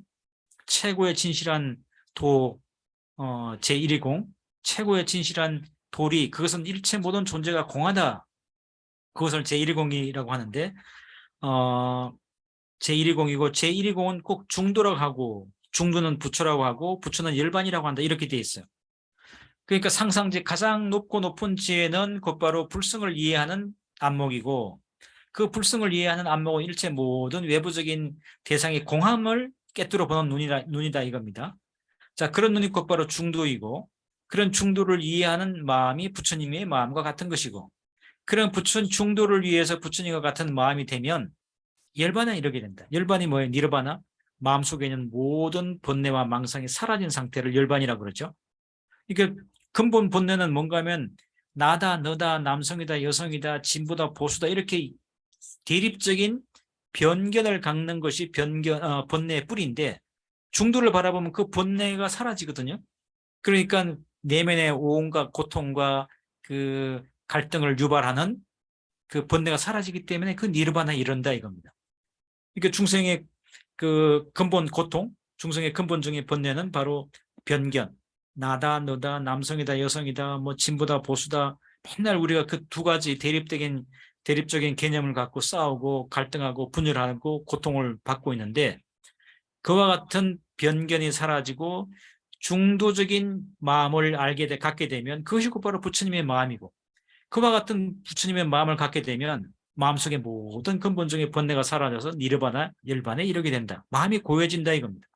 A: 최고의 진실한 제1의 공, 최고의 진실한 도리, 그것은 일체 모든 존재가 공하다. 그것을 제1의 공이라고 하는데, 제1의 공이고, 제1의 공은 꼭 중도라고 하고, 중도는 부처라고 하고, 부처는 열반이라고 한다. 이렇게 돼 있어요. 그러니까 상상지 가장 높고 높은 지혜는 곧바로 불성을 이해하는 안목이고, 그 불성을 이해하는 안목은 일체 모든 외부적인 대상의 공함을 깨뜨려 보는 눈이다 이겁니다. 자, 그런 눈이 곧바로 중도이고, 그런 중도를 이해하는 마음이 부처님의 마음과 같은 것이고, 그런 중도를 위해서 부처님과 같은 마음이 되면 열반에 이르게 된다. 열반이 뭐예요? 니르바나? 마음속에 있는 모든 번뇌와 망상이 사라진 상태를 열반이라고 그러죠. 이게 근본 본뇌는 뭔가 하면 나다, 너다, 남성이다, 여성이다, 진보다, 보수다, 이렇게 대립적인 변견을 갖는 것이 번뇌의 뿌리인데, 중도를 바라보면 그 번뇌가 사라지거든요. 그러니까 내면의 온갖 고통과 그 갈등을 유발하는 그 번뇌가 사라지기 때문에 그 니르바나 이른다 이겁니다. 그러니까 중생의 그 근본 고통, 중생의 근본적인 번뇌는 바로 변견, 나다, 너다, 남성이다, 여성이다, 뭐 진보다, 보수다, 맨날 우리가 그 두 가지 대립적인 개념을 갖고 싸우고 갈등하고 분열하고 고통을 받고 있는데, 그와 같은 변견이 사라지고 중도적인 마음을 갖게 되면 그것이 곧바로 부처님의 마음이고, 그와 같은 부처님의 마음을 갖게 되면 마음속의 모든 근본적인 번뇌가 사라져서 니르바나 열반에 이르게 된다. 마음이 고요해진다 이겁니다.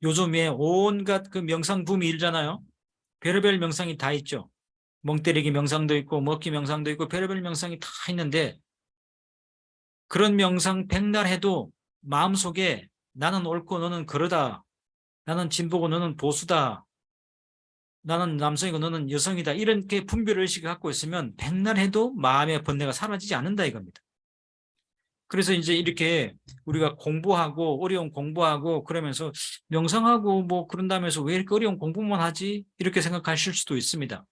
A: 요즘에 온갖 그 명상 붐이 일잖아요. 별의별 명상이 다 있죠. 멍 때리기 명상도 있고 먹기 명상도 있고 별의별 명상이 다 있는데 그런 명상 백날 해도 마음속에 나는 옳고 너는 그러다, 나는 진보고 너는 보수다, 나는 남성이고 너는 여성이다, 이렇게 분별 의식을 갖고 있으면 백날 해도 마음의 번뇌가 사라지지 않는다 이겁니다. 그래서 이제 이렇게 우리가 공부하고 어려운 공부하고 그러면서 명상하고 뭐 그런다면서 왜 이렇게 어려운 공부만 하지? 이렇게 생각하실 수도 있습니다.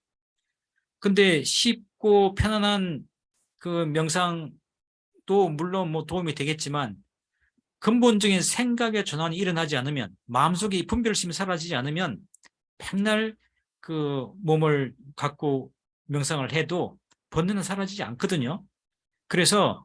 A: 근데 쉽고 편안한 그 명상도 물론 뭐 도움이 되겠지만 근본적인 생각의 전환이 일어나지 않으면, 마음속에 이 분별심이 사라지지 않으면 백날 그 몸을 갖고 명상을 해도 번뇌는 사라지지 않거든요. 그래서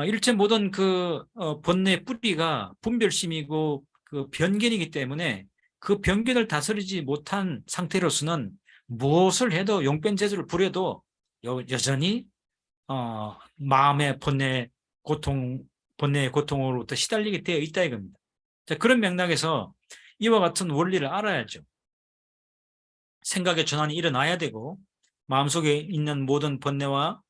A: 일체 모든 그 번뇌의 뿌리가 분별심이고 그 변견이기 때문에 그 변견을 다스리지 못한 상태로서는 무엇을 해도 용변제주를 부려도 여전히 마음의 번뇌의 고통으로부터 시달리게 되어 있다 이겁니다. 자, 그런 맥락에서 이와 같은 원리를 알아야죠. 생각의 전환이 일어나야 되고 마음속에 있는 모든 번뇌와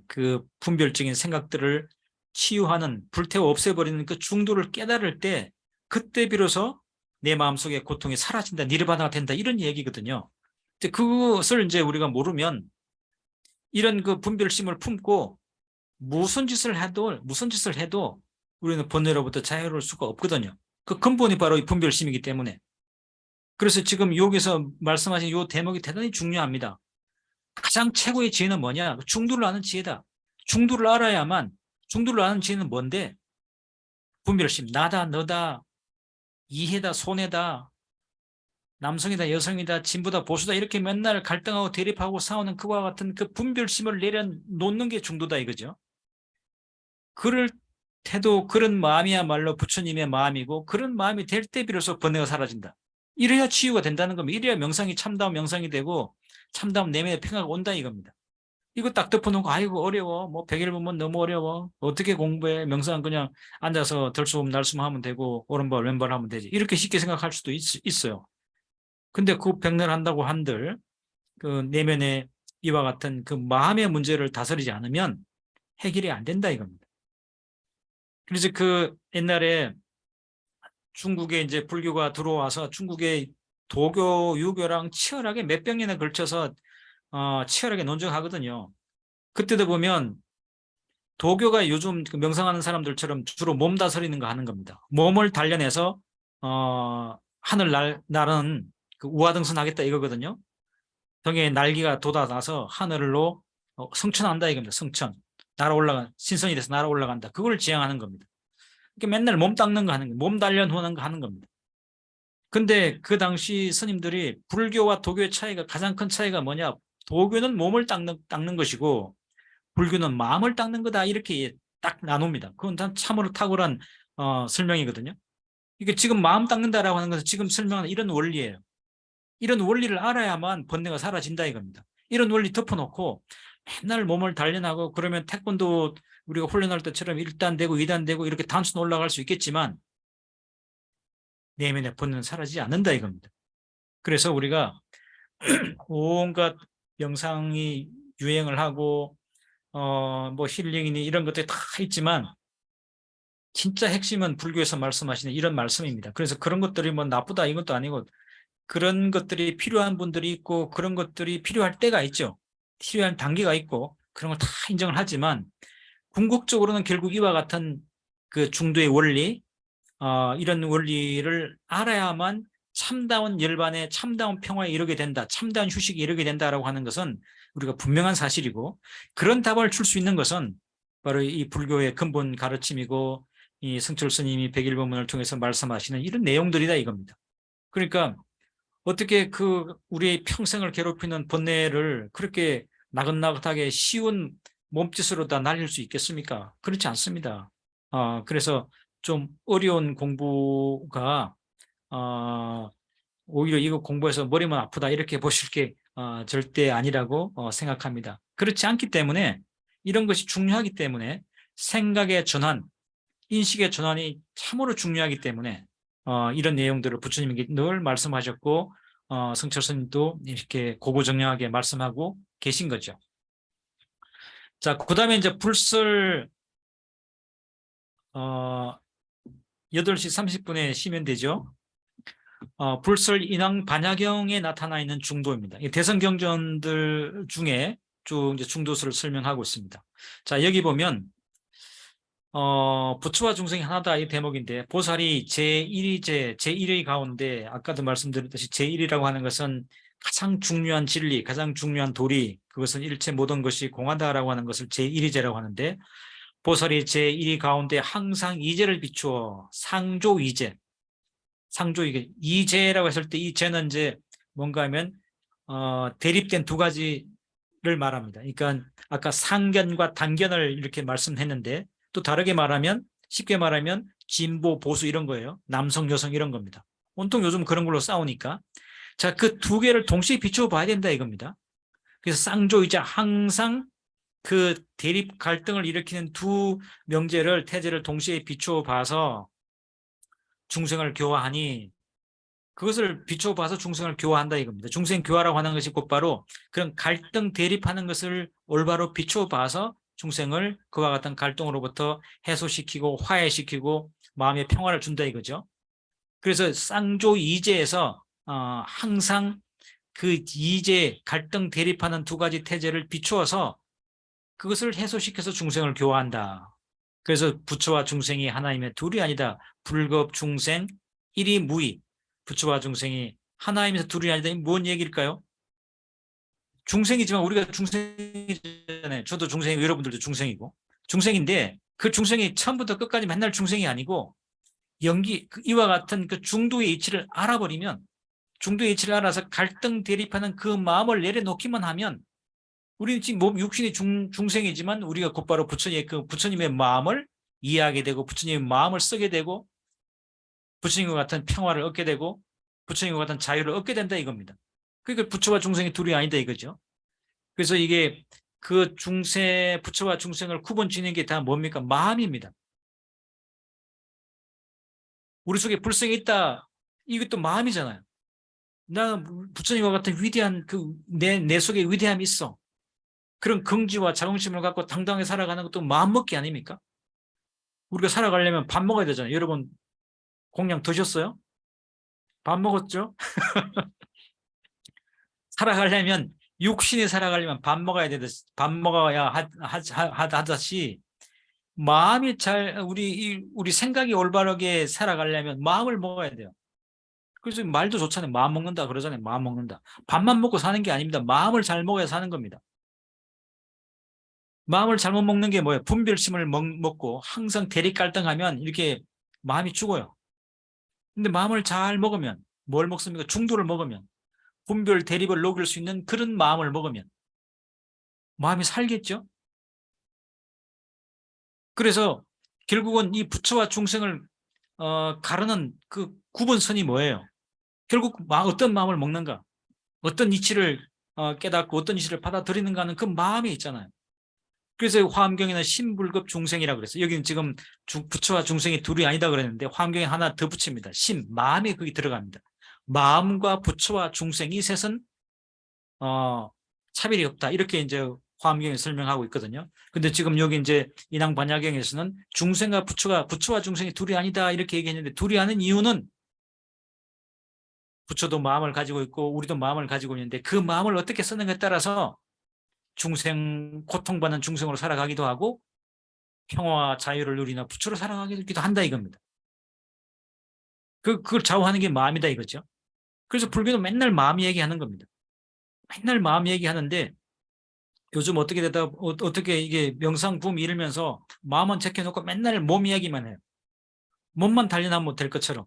A: 그 분별적인 생각들을 치유하는, 불태워 없애버리는 그 중도를 깨달을 때 그때 비로소 내 마음속의 고통이 사라진다, 니르바나가 된다, 이런 얘기거든요. 그것을 이제 우리가 모르면 이런 그 분별심을 품고 무슨 짓을 해도 우리는 번뇌로부터 자유로울 수가 없거든요. 그 근본이 바로 이 분별심이기 때문에. 그래서 지금 여기서 말씀하신 이 대목이 대단히 중요합니다. 가장 최고의 지혜는 뭐냐? 중도를 아는 지혜다. 중도를 알아야만, 중도를 아는 지혜는 뭔데? 분별심, 나다, 너다, 이해다, 손해다, 남성이다, 여성이다, 진보다, 보수다, 이렇게 맨날 갈등하고 대립하고 싸우는 그와 같은 그 분별심을 내려놓는 게 중도다 이거죠. 그럴 때도 그런 마음이야말로 부처님의 마음이고 그런 마음이 될 때 비로소 번뇌가 사라진다. 이래야 치유가 된다는 겁니다. 이래야 명상이 참다운 명상이 되고 참다운 내면의 평화가 온다 이겁니다. 이거 딱 덮어놓고 아이고 어려워, 뭐 100일 보면 너무 어려워, 어떻게 공부해, 명상 그냥 앉아서 들숨 날숨 하면 되고 오른발 왼발 하면 되지, 이렇게 쉽게 생각할 수도 있어요. 근데 그 백날 한다고 한들 그 내면의 이와 같은 그 마음의 문제를 다스리지 않으면 해결이 안 된다 이겁니다. 그래서 그 옛날에 중국에 이제 불교가 들어와서 중국의 도교, 유교랑 치열하게 몇백 년에 걸쳐서 치열하게 논쟁하거든요. 그때도 보면 도교가 요즘 그 명상하는 사람들처럼 주로 몸 다스리는 거 하는 겁니다. 몸을 단련해서 하늘 날은 그 우화등선 하겠다 이거거든요. 등에 날개가 돋아나서 하늘로 승천한다 이겁니다. 승천. 날아올라간, 신선이 돼서 날아올라간다. 그걸 지향하는 겁니다. 그러니까 맨날 몸 닦는 거 하는 거예요. 몸 단련하는 거 하는 겁니다. 근데 그 당시 스님들이 불교와 도교의 차이가, 가장 큰 차이가 뭐냐? 도교는 몸을 닦는 것이고 불교는 마음을 닦는 거다, 이렇게 딱 나눕니다. 그건 참으로 탁월한 설명이거든요. 이게 지금 마음 닦는다라고 하는 것은 지금 설명하는 이런 원리예요. 이런 원리를 알아야만 번뇌가 사라진다 이겁니다. 이런 원리 덮어놓고 맨날 몸을 단련하고 그러면 태권도 우리가 훈련할 때처럼 1단 되고 2단 되고 이렇게 단순 올라갈 수 있겠지만 내면의 번뇌는 사라지지 않는다 이겁니다. 그래서 우리가 온갖 명상이 유행을 하고 뭐 힐링이니 이런 것들이 다 있지만 진짜 핵심은 불교에서 말씀하시는 이런 말씀입니다. 그래서 그런 것들이 뭐 나쁘다 이것도 아니고 그런 것들이 필요한 분들이 있고 그런 것들이 필요할 때가 있죠. 필요한 단계가 있고 그런 걸 다 인정을 하지만 궁극적으로는 결국 이와 같은 그 중도의 원리, 이런 원리를 알아야만 참다운 열반에 참다운 평화에 이르게 된다, 참다운 휴식에 이르게 된다라고 하는 것은 우리가 분명한 사실이고, 그런 답을 줄 수 있는 것은 바로 이 불교의 근본 가르침이고 이 성철 스님이 백일법문을 통해서 말씀하시는 이런 내용들이다 이겁니다. 그러니까 어떻게 그 우리의 평생을 괴롭히는 번뇌를 그렇게 나긋나긋하게 쉬운 몸짓으로 다 날릴 수 있겠습니까? 그렇지 않습니다. 그래서 좀 어려운 공부가 오히려 이거 공부해서 머리만 아프다 이렇게 보실 게 절대 아니라고 생각합니다. 그렇지 않기 때문에 이런 것이 중요하기 때문에 생각의 전환, 인식의 전환이 참으로 중요하기 때문에 이런 내용들을 부처님께 늘 말씀하셨고 성철 스님도 이렇게 고고정량하게 말씀하고 계신 거죠. 자, 그다음에 이제 불설 8시 30분에 쉬면 되죠. 불설 인왕 반야경에 나타나 있는 중도입니다. 이 대선 경전들 중에 쭉 이제 중도수를 설명하고 있습니다. 자, 여기 보면 부처와 중생이 하나다 이 대목인데, 보살이 제1위제 제1의 가운데 아까도 말씀드렸듯이 제1이라고 하는 것은 가장 중요한 진리, 가장 중요한 도리, 그것은 일체 모든 것이 공하다라고 하는 것을 제1위제라고 하는데, 보살이 제1위 가운데 항상 이제를 비추어 상조이제, 상조이제, 이제라고 했을 때 이 제는 이제 뭔가 하면 대립된 두 가지를 말합니다. 그러니까 아까 상견과 단견을 이렇게 말씀했는데, 또 다르게 말하면, 쉽게 말하면 진보 보수 이런 거예요. 남성 여성 이런 겁니다. 온통 요즘 그런 걸로 싸우니까, 자, 그 두 개를 동시에 비추어 봐야 된다 이겁니다. 그래서 쌍조이자, 항상 그 대립 갈등을 일으키는 두 명제를, 태제를 동시에 비추어 봐서 중생을 교화하니, 그것을 비추어 봐서 중생을 교화한다 이겁니다. 중생 교화라고 하는 것이 곧바로 그런 갈등 대립하는 것을 올바로 비추어 봐서 중생을 그와 같은 갈등으로부터 해소시키고 화해시키고 마음의 평화를 준다 이거죠. 그래서 쌍조 이제에서 항상 그 이제, 갈등 대립하는 두 가지 태제를 비추어서 그것을 해소시켜서 중생을 교화한다. 그래서 부처와 중생이 하나임에 둘이 아니다. 불급 중생 일이 무이. 부처와 중생이 하나임에서 둘이 아니다. 뭔 얘기일까요? 중생이지만 우리가 중생이잖아요. 저도 중생이고 여러분들도 중생이고. 중생인데 그 중생이 처음부터 끝까지 맨날 중생이 아니고, 이와 같은 그 중도의 이치를 알아버리면, 중도의 이치를 알아서 갈등 대립하는 그 마음을 내려놓기만 하면, 우리는 지금 몸 육신이 중생이지만 우리가 곧바로 부처님의 마음을 이해하게 되고, 부처님의 마음을 쓰게 되고, 부처님과 같은 평화를 얻게 되고, 부처님과 같은 자유를 얻게 된다 이겁니다. 그러니까 부처와 중생이 둘이 아니다 이거죠. 그래서 이게 그 부처와 중생을 구분 지는 게 다 뭡니까? 마음입니다. 우리 속에 불성이 있다. 이것도 마음이잖아요. 나는 부처님과 같은 위대한 내 속에 위대함이 있어. 그런 긍지와 자긍심을 갖고 당당하게 살아가는 것도 마음먹기 아닙니까? 우리가 살아가려면 밥 먹어야 되잖아요. 여러분 공양 드셨어요? 밥 먹었죠? 살아가려면, 육신이 살아가려면 밥 먹어야 밥 먹어야 하듯이, 마음이 우리 생각이 올바르게 살아가려면 마음을 먹어야 돼요. 그래서 말도 좋잖아요. 마음 먹는다 그러잖아요. 마음 먹는다. 밥만 먹고 사는 게 아닙니다. 마음을 잘 먹어야 사는 겁니다. 마음을 잘못 먹는 게 뭐예요? 분별심을 먹고 항상 대립 갈등하면 이렇게 마음이 죽어요. 근데 마음을 잘 먹으면, 뭘 먹습니까? 중도를 먹으면, 분별 대립을 녹일 수 있는 그런 마음을 먹으면 마음이 살겠죠. 그래서 결국은 이 부처와 중생을 가르는 그 구분선이 뭐예요? 결국 어떤 마음을 먹는가, 어떤 이치를 깨닫고 어떤 이치를 받아들이는가 하는 그 마음이 있잖아요. 그래서 화엄경에는 신불급 중생이라고 그랬어요. 여기는 지금 부처와 중생이 둘이 아니다 그랬는데, 화엄경에 하나 더 붙입니다. 마음이 거기 들어갑니다. 마음과 부처와 중생 이 셋은 차별이 없다. 이렇게 이제 화엄경에 설명하고 있거든요. 근데 지금 여기 이제 인왕반야경에서는 중생과 부처와 중생이 둘이 아니다 이렇게 얘기했는데, 둘이 아닌 이유는 부처도 마음을 가지고 있고 우리도 마음을 가지고 있는데, 그 마음을 어떻게 쓰는가에 따라서 고통받는 중생으로 살아가기도 하고 평화와 자유를 누리는 부처로 살아가기도 한다 이겁니다. 그걸 좌우하는 게 마음이다 이거죠. 그래서 불교는 맨날 마음 얘기하는 겁니다. 맨날 마음 얘기하는데, 요즘 어떻게 이게 명상 붐 이러면서 마음은 제껴놓고 맨날 몸 이야기만 해요. 몸만 단련하면 될 것처럼.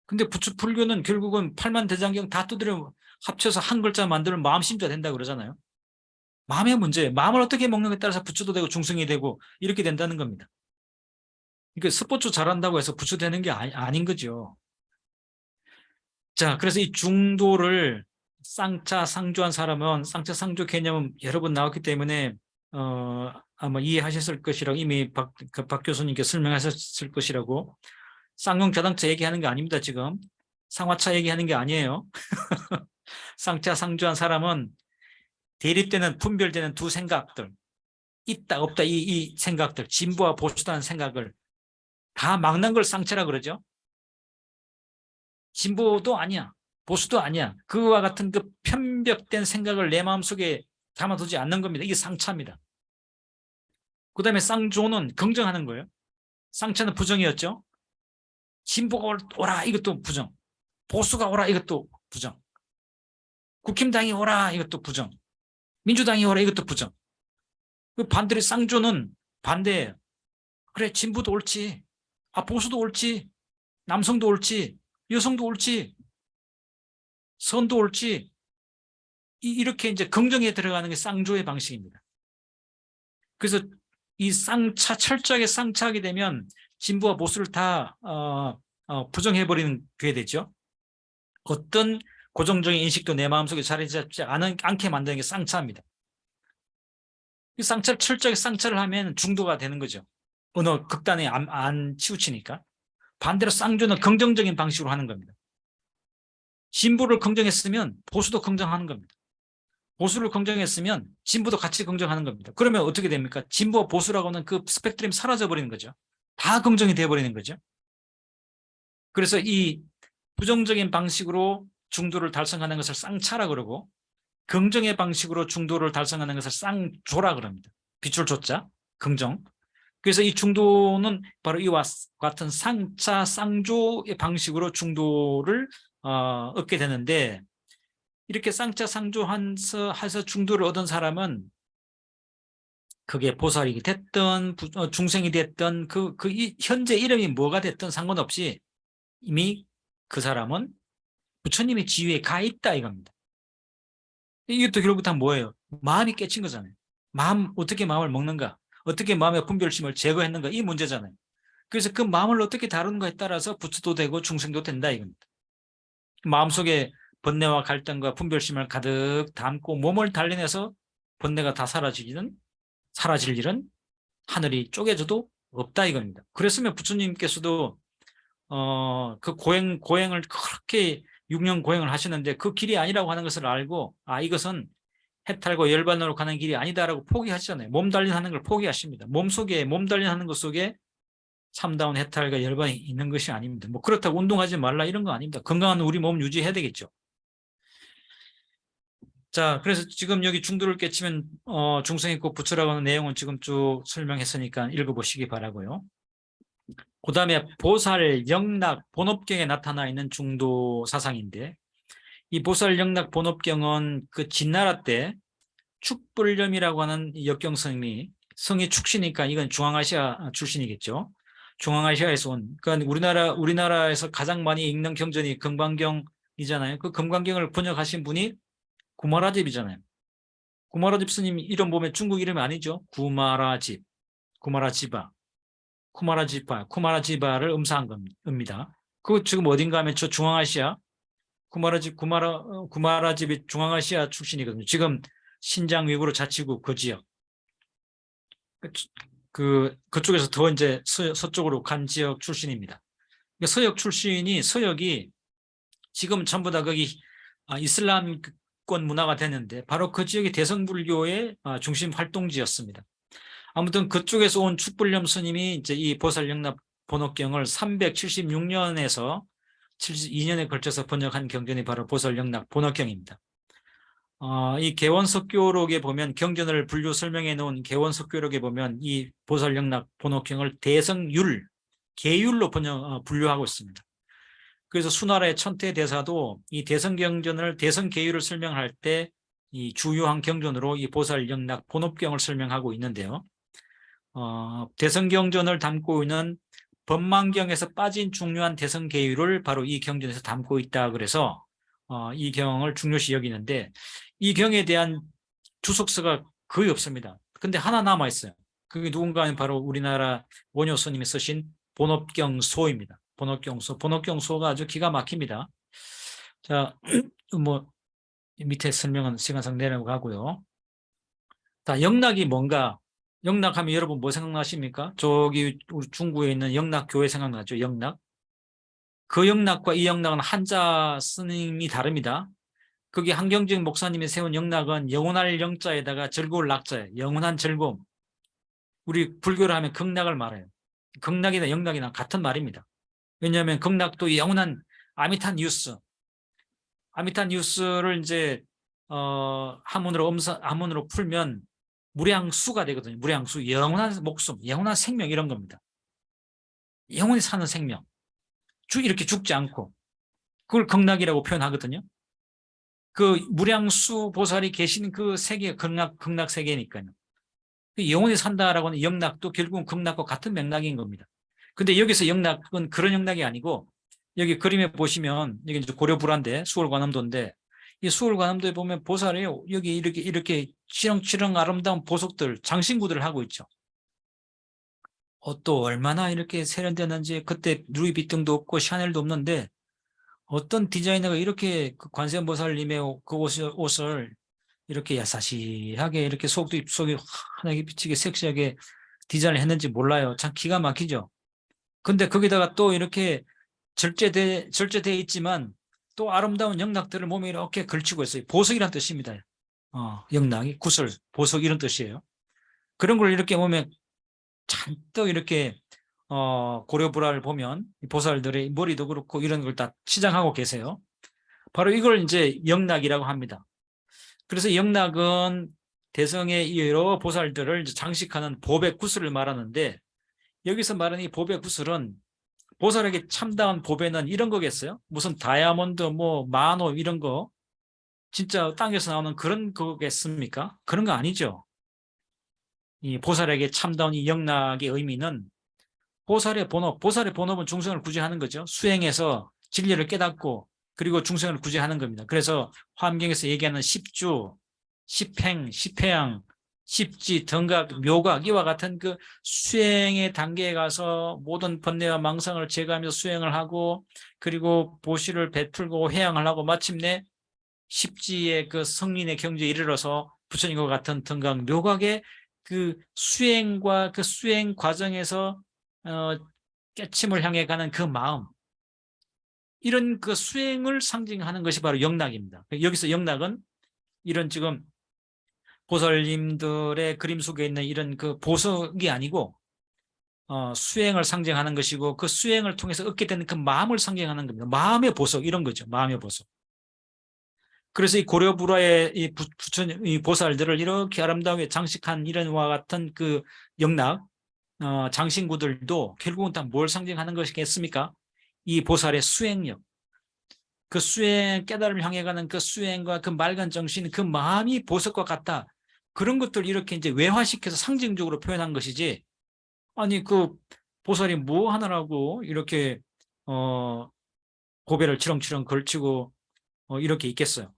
A: 근데 불교는 결국은 팔만대장경 다 두드려 합쳐서 한 글자 만들면 마음 심자 된다 그러잖아요. 마음의 문제예요. 마음을 어떻게 먹느냐에 따라서 부처도 되고 중생이 되고 이렇게 된다는 겁니다. 그러니까 스포츠 잘한다고 해서 부처 되는 게 아닌 거죠. 자, 그래서 이 중도를 쌍차 상조한 사람은, 쌍차 상조 개념은 여러 번 나왔기 때문에 아마 이해하셨을 것이라고, 이미 박 교수님께 설명하셨을 것이라고. 쌍용자당차 얘기하는 게 아닙니다. 지금 상하차 얘기하는 게 아니에요. 쌍차 상주한 사람은 대립되는 분별되는 두 생각들, 있다 없다 이 생각들, 진보와 보수다는 생각을 다 막는 걸 쌍차라 그러죠. 진보도 아니야, 보수도 아니야. 그와 같은 그 편벽된 생각을 내 마음속에 담아두지 않는 겁니다. 이게 쌍차입니다. 그 다음에 쌍조는 긍정하는 거예요. 쌍차는 부정이었죠. 진보가 오라 이것도 부정, 보수가 오라 이것도 부정, 국힘당이 오라 이것도 부정, 민주당이 오라 이것도 부정. 그 반대로 쌍조는 반대예요. 그래, 진보도 옳지, 보수도 옳지, 남성도 옳지, 여성도 옳지, 선도 옳지. 이렇게 이제 긍정에 들어가는 게 쌍조의 방식입니다. 그래서 이 쌍차, 철저하게 쌍차하게 되면 진보와 보수를 다 부정해버리는 게 되죠. 어떤 고정적인 인식도 내 마음속에 자리 잡지 않게 만드는 게 쌍차입니다. 이 쌍차를 철저하게 쌍차를 하면 중도가 되는 거죠. 어느 극단에 안 치우치니까. 반대로 쌍조는 긍정적인 방식으로 하는 겁니다. 진보를 긍정했으면 보수도 긍정하는 겁니다. 보수를 긍정했으면 진보도 같이 긍정하는 겁니다. 그러면 어떻게 됩니까? 진보와 보수라고 하는 그 스펙트럼이 사라져버리는 거죠. 다 긍정이 되어버리는 거죠. 그래서 이 부정적인 방식으로 중도를 달성하는 것을 쌍차라 그러고, 긍정의 방식으로 중도를 달성하는 것을 쌍조라 그럽니다. 빗줄 조자, 긍정. 그래서 이 중도는 바로 이와 같은 쌍차, 쌍조의 방식으로 중도를 얻게 되는데, 이렇게 쌍차, 쌍조해서 중도를 얻은 사람은 그게 보살이 됐든 중생이 됐든 현재 이름이 뭐가 됐든 상관없이 이미 그 사람은 부처님의 지위에 가 있다 이겁니다. 이것도 결국 다 뭐예요? 마음이 깨친 거잖아요. 어떻게 마음을 먹는가? 어떻게 마음의 분별심을 제거했는가? 이 문제잖아요. 그래서 그 마음을 어떻게 다루는가에 따라서 부처도 되고 중생도 된다 이겁니다. 마음속에 번뇌와 갈등과 분별심을 가득 담고 몸을 단련해서 번뇌가 다 사라질 일은 하늘이 쪼개져도 없다 이겁니다. 그랬으면 부처님께서도 그 고행을 그렇게 6년 고행을 하시는데 그 길이 아니라고 하는 것을 알고 이것은 해탈과 열반으로 가는 길이 아니다라고 포기하시잖아요. 몸 단련하는 걸 포기하십니다. 몸 단련하는 것 속에 참다운 해탈과 열반이 있는 것이 아닙니다. 뭐 그렇다고 운동하지 말라 이런 거 아닙니다. 건강한 우리 몸 유지해야 되겠죠. 자, 그래서 지금 여기 중도를 깨치면 중생 있고 부처라고 하는 내용은 지금 쭉 설명했으니까 읽어보시기 바라고요. 그 다음에 보살 영락 본업경에 나타나 있는 중도 사상인데, 이 보살 영락 본업경은 그 진나라 때 축불렴이라고 하는 역경성이 성이 축시니까 이건 중앙아시아 출신이겠죠. 중앙아시아에서 온, 그러니까 우리나라에서 가장 많이 읽는 경전이 금강경이잖아요. 그 금강경을 번역하신 분이 구마라집이잖아요. 구마라집 스님 이름 보면 중국 이름이 아니죠. 구마라집, 쿠마라지바를 음사한 겁니다. 그 지금 어딘가 하면 저 중앙아시아 구마라집이 중앙아시아 출신이거든요. 지금 신장 위구르 자치구 그 지역. 그쪽에서 더 이제 서쪽으로 간 지역 출신입니다. 서역이 지금 전부 다 거기 이슬람권 문화가 됐는데 바로 그 지역이 대성불교의 중심 활동지였습니다. 아무튼 그쪽에서 온 축불렴 스님이 이제 이 보살영락 본업경을 376년에서 72년에 걸쳐서 번역한 경전이 바로 보살영락 본업경입니다. 이 개원석교록에 보면 경전을 분류 설명해 놓은 개원석교록에 보면 이 보살영락 본업경을 대성율, 계율로 분류하고 있습니다. 그래서 수나라의 천태 대사도 이 대성경전을 대성계율을 설명할 때 이 주요한 경전으로 이 보살영락 본업경을 설명하고 있는데요. 대성경전을 담고 있는 법망경에서 빠진 중요한 대성계율을 바로 이 경전에서 담고 있다 그래서 이 경을 중요시 여기는데, 이 경에 대한 주석서가 거의 없습니다. 근데 하나 남아있어요. 그게 누군가 하면 바로 우리나라 원효 스님이 쓰신 본업경소입니다. 본업경소가 아주 기가 막힙니다. 자, 뭐 밑에 설명은 시간상 내려가고요. 자, 영락이 뭔가? 영락하면 여러분 뭐 생각나십니까? 저기 우리 중구에 있는 영락교회 생각나죠? 영락. 그 영락과 이 영락은 한자 스님이 다릅니다. 거기 한경직 목사님이 세운 영락은 영원할 영자에다가 즐거울 낙자예요. 영원한 즐거움. 우리 불교를 하면 극락을 말해요. 극락이나 영락이나 같은 말입니다. 왜냐하면 극락도 영원한 아미타뉴스를 이제 한문으로 풀면 무량수가 되거든요. 무량수, 영원한 목숨, 영원한 생명 이런 겁니다. 영원히 사는 생명, 이렇게 죽지 않고 그걸 극락이라고 표현하거든요. 그 무량수 보살이 계신 그 세계, 극락 세계니까요. 영원히 산다라고 하는 영락도 결국은 극락과 같은 맥락인 겁니다. 근데 여기서 영락은 그런 영락이 아니고, 여기 그림에 보시면 여기 이제 고려불안대 수월관암도인데, 이 수월관암도에 보면 보살이 여기 이렇게 치렁치렁 아름다운 보석들, 장신구들을 하고 있죠. 또 얼마나 이렇게 세련되는지, 그때 루이비통도 없고 샤넬도 없는데 어떤 디자이너가 이렇게 그 관세음보살님의 그 옷을 이렇게 야사시하게 이렇게 속이 환하게 비치게 섹시하게 디자인을 했는지 몰라요. 참 기가 막히죠. 근데 거기다가 또 이렇게 절제돼 있지만 또 아름다운 영락들을 몸에 이렇게 걸치고 있어요. 보석이란 뜻입니다. 영락이 구슬, 보석 이런 뜻이에요. 그런 걸 이렇게 몸에 잔뜩 이렇게 고려불화를 보면 보살들의 머리도 그렇고 이런 걸 다 치장하고 계세요. 바로 이걸 이제 영락이라고 합니다. 그래서 영락은 대성의 여러 보살들을 장식하는 보배 구슬을 말하는데, 여기서 말하는 이 보배 구슬은 보살에게 참다운 보배는 이런 거겠어요? 무슨 다이아몬드, 뭐 만호 이런 거 진짜 땅에서 나오는 그런 거겠습니까? 그런 거 아니죠. 이 보살에게 참다운 이 영락의 의미는 보살의 본업은 중생을 구제하는 거죠. 수행해서 진리를 깨닫고 그리고 중생을 구제하는 겁니다. 그래서 화엄경에서 얘기하는 십주, 십행, 십회양, 십지, 등각, 묘각 이와 같은 그 수행의 단계에 가서 모든 번뇌와 망상을 제거하면서 수행을 하고, 그리고 보시를 베풀고 회양을 하고 마침내 십지의 그 성린의 경지에 이르러서 부처님과 같은 등각, 묘각의 그 수행과 그 수행 과정에서 깨침을 향해 가는 그 마음, 이런 그 수행을 상징하는 것이 바로 영락입니다. 여기서 영락은 이런 지금 보살님들의 그림 속에 있는 이런 그 보석이 아니고 수행을 상징하는 것이고, 그 수행을 통해서 얻게 되는 그 마음을 상징하는 겁니다. 마음의 보석 이런 거죠. 마음의 보석. 그래서 이 고려불화의 이 부처님, 이 보살들을 이렇게 아름다우게 장식한 이런와 같은 그 영락, 장신구들도 결국은 다 뭘 상징하는 것이겠습니까? 이 보살의 수행력, 그 수행, 깨달음을 향해 가는 그 수행과 그 맑은 정신, 그 마음이 보석과 같다. 그런 것들 이렇게 이제 외화시켜서 상징적으로 표현한 것이지, 아니 그 보살이 뭐 하느라고 이렇게 고배를 치렁치렁 걸치고 이렇게 있겠어요.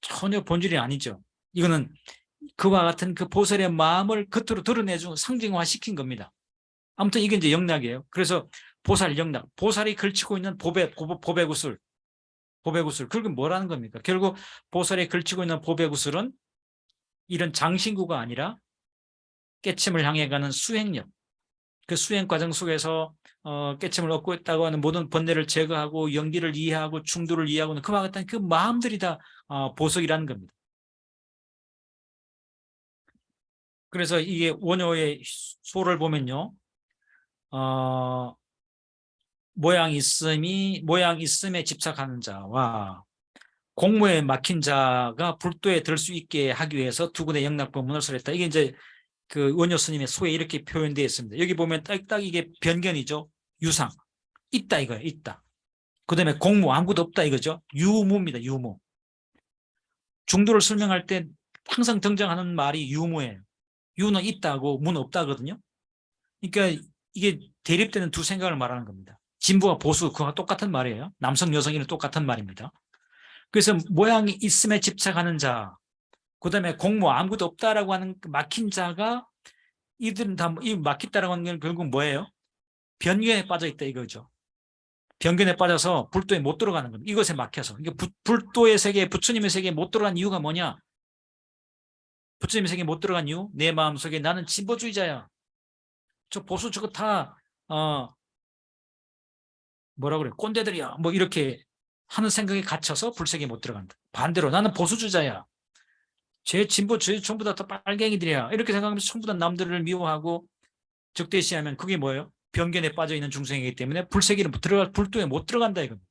A: 전혀 본질이 아니죠. 이거는 그와 같은 그 보살의 마음을 겉으로 드러내준 상징화시킨 겁니다. 아무튼 이게 이제 영락이에요. 그래서 보살 영락, 보살이 걸치고 있는 보배구슬, 그게 뭐라는 겁니까? 결국 보살이 걸치고 있는 보배구슬은 이런 장신구가 아니라 깨침을 향해 가는 수행력, 그 수행 과정 속에서 깨침을 얻고 있다고 하는 모든 번뇌를 제거하고 연기를 이해하고 충돌을 이해하고 그와 같은 그 마음들이 다 보석이라는 겁니다. 그래서 이게 원효의 소를 보면요, 모양 있음에 집착하는 자와 공무에 막힌 자가 불도에 들 수 있게 하기 위해서 두 군의 영락법문을 설했다. 이게 이제 그 원효 스님의 소에 이렇게 표현되어 있습니다. 여기 보면 딱 이게 변견이죠. 유상. 있다 이거예요. 있다. 그 다음에 공무, 아무것도 없다 이거죠. 유무입니다. 유무. 중도를 설명할 때 항상 등장하는 말이 유무예요. 유는 있다고 무는 없다거든요. 그러니까 이게 대립되는 두 생각을 말하는 겁니다. 진보와 보수, 그와 똑같은 말이에요. 남성, 여성이는 똑같은 말입니다. 그래서 모양이 있음에 집착하는 자, 그 다음에 공무, 아무것도 없다라고 하는 막힌 자가, 이들은 다 이 막혔다라고 하는 건 결국 뭐예요? 변견에 빠져 있다 이거죠. 변견에 빠져서 불도에 못 들어가는 겁니다. 이것에 막혀서. 이게 불도의 세계, 부처님의 세계에 못 들어간 이유가 뭐냐? 부처님의 세계에 못 들어간 이유? 내 마음속에 나는 진보주의자야. 저 보수 저거 다 뭐라 그래, 꼰대들이야 뭐 이렇게 하는 생각에 갇혀서 불색에 못 들어간다. 반대로 나는 보수주자야, 제 진보 제 전부 다 빨갱이들이야 이렇게 생각하면서 전부 다 남들을 미워하고 적대시하면 그게 뭐예요? 편견에 빠져 있는 중생이기 때문에 불색에 들어갈 불도에 못 들어간다 이겁니다.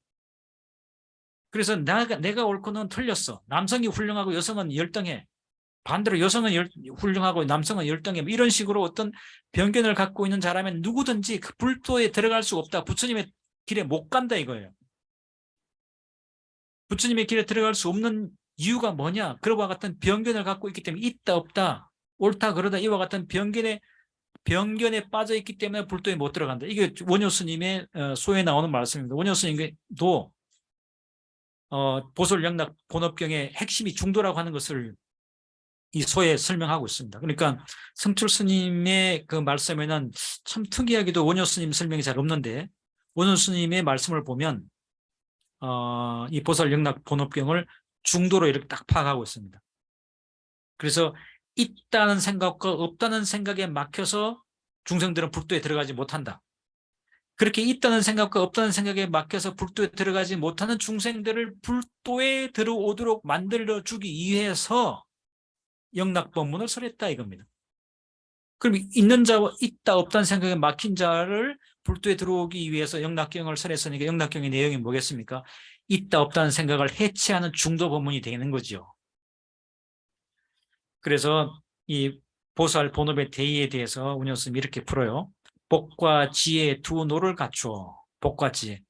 A: 그래서 내가 옳고는 틀렸어, 남성이 훌륭하고 여성은 열등해, 반대로 여성은 훌륭하고 남성은 열등해, 뭐 이런 식으로 어떤 편견을 갖고 있는 자라면 누구든지 그 불도에 들어갈 수 없다, 부처님의 길에 못 간다 이거예요. 부처님의 길에 들어갈 수 없는 이유가 뭐냐? 그와 같은 편견을 갖고 있기 때문에, 있다 없다 옳다 그러다 이와 같은 편견에 빠져 있기 때문에 불도에 못 들어간다. 이게 원효 스님의 소에 나오는 말씀입니다. 원효 스님도 보솔영락 본업경의 핵심이 중도라고 하는 것을 이 소에 설명하고 있습니다. 그러니까 성출 스님의 그 말씀에는 참 특이하게도 원효 스님 설명이 잘 없는데, 원효 스님의 말씀을 보면 이 보살영락 본업경을 중도로 이렇게 딱 파악하고 있습니다. 그래서 있다는 생각과 없다는 생각에 막혀서 중생들은 불도에 들어가지 못한다. 그렇게 있다는 생각과 없다는 생각에 막혀서 불도에 들어가지 못하는 중생들을 불도에 들어오도록 만들어주기 위해서 영락법문을 설했다 이겁니다. 그럼 있는 자와 있다 없다는 생각에 막힌 자를 불도에 들어오기 위해서 영락경을 설했으니까 영락경의 내용이 뭐겠습니까? 있다 없다는 생각을 해체하는 중도 법문이 되는 거죠. 그래서 이 보살 본업의 대의에 대해서 운영 스님이 이렇게 풀어요. 복과 지혜 두 노를 갖추어. 복과 지혜.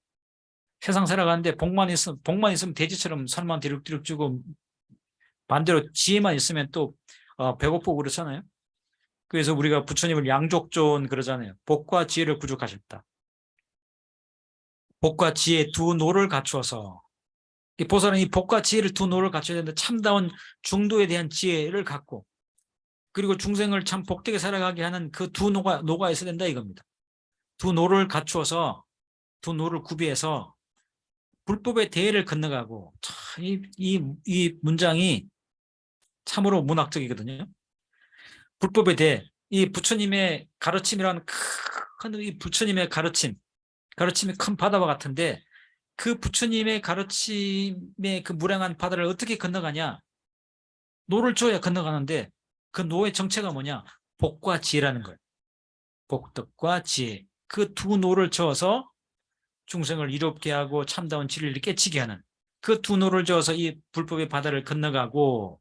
A: 세상 살아가는데 복만 있으면 돼지처럼 살만 뒤룩뒤룩 주고, 반대로 지혜만 있으면 또 배고프고 그렇잖아요. 그래서 우리가 부처님을 양족존 그러잖아요. 복과 지혜를 구족하셨다. 복과 지혜 두 노를 갖추어서, 이 보살은 이 복과 지혜를 두 노를 갖춰야 되는데 참다운 중도에 대한 지혜를 갖고, 그리고 중생을 참 복되게 살아가게 하는 그 두 노가 있어야 된다 이겁니다. 두 노를 갖추어서, 두 노를 구비해서 불법의 대해를 건너가고, 참 이 문장이 참으로 문학적이거든요. 불법의 대해, 이 부처님의 가르침이란 큰 이 부처님의 가르침이 큰 바다와 같은데, 그 부처님의 가르침의 그 무량한 바다를 어떻게 건너가냐? 노를 줘야 건너가는데, 그 노의 정체가 뭐냐? 복과 지혜라는 거예요. 복덕과 지혜. 그 두 노를 저어서 중생을 이롭게 하고 참다운 진리를 깨치게 하는, 그 두 노를 저어서 이 불법의 바다를 건너가고,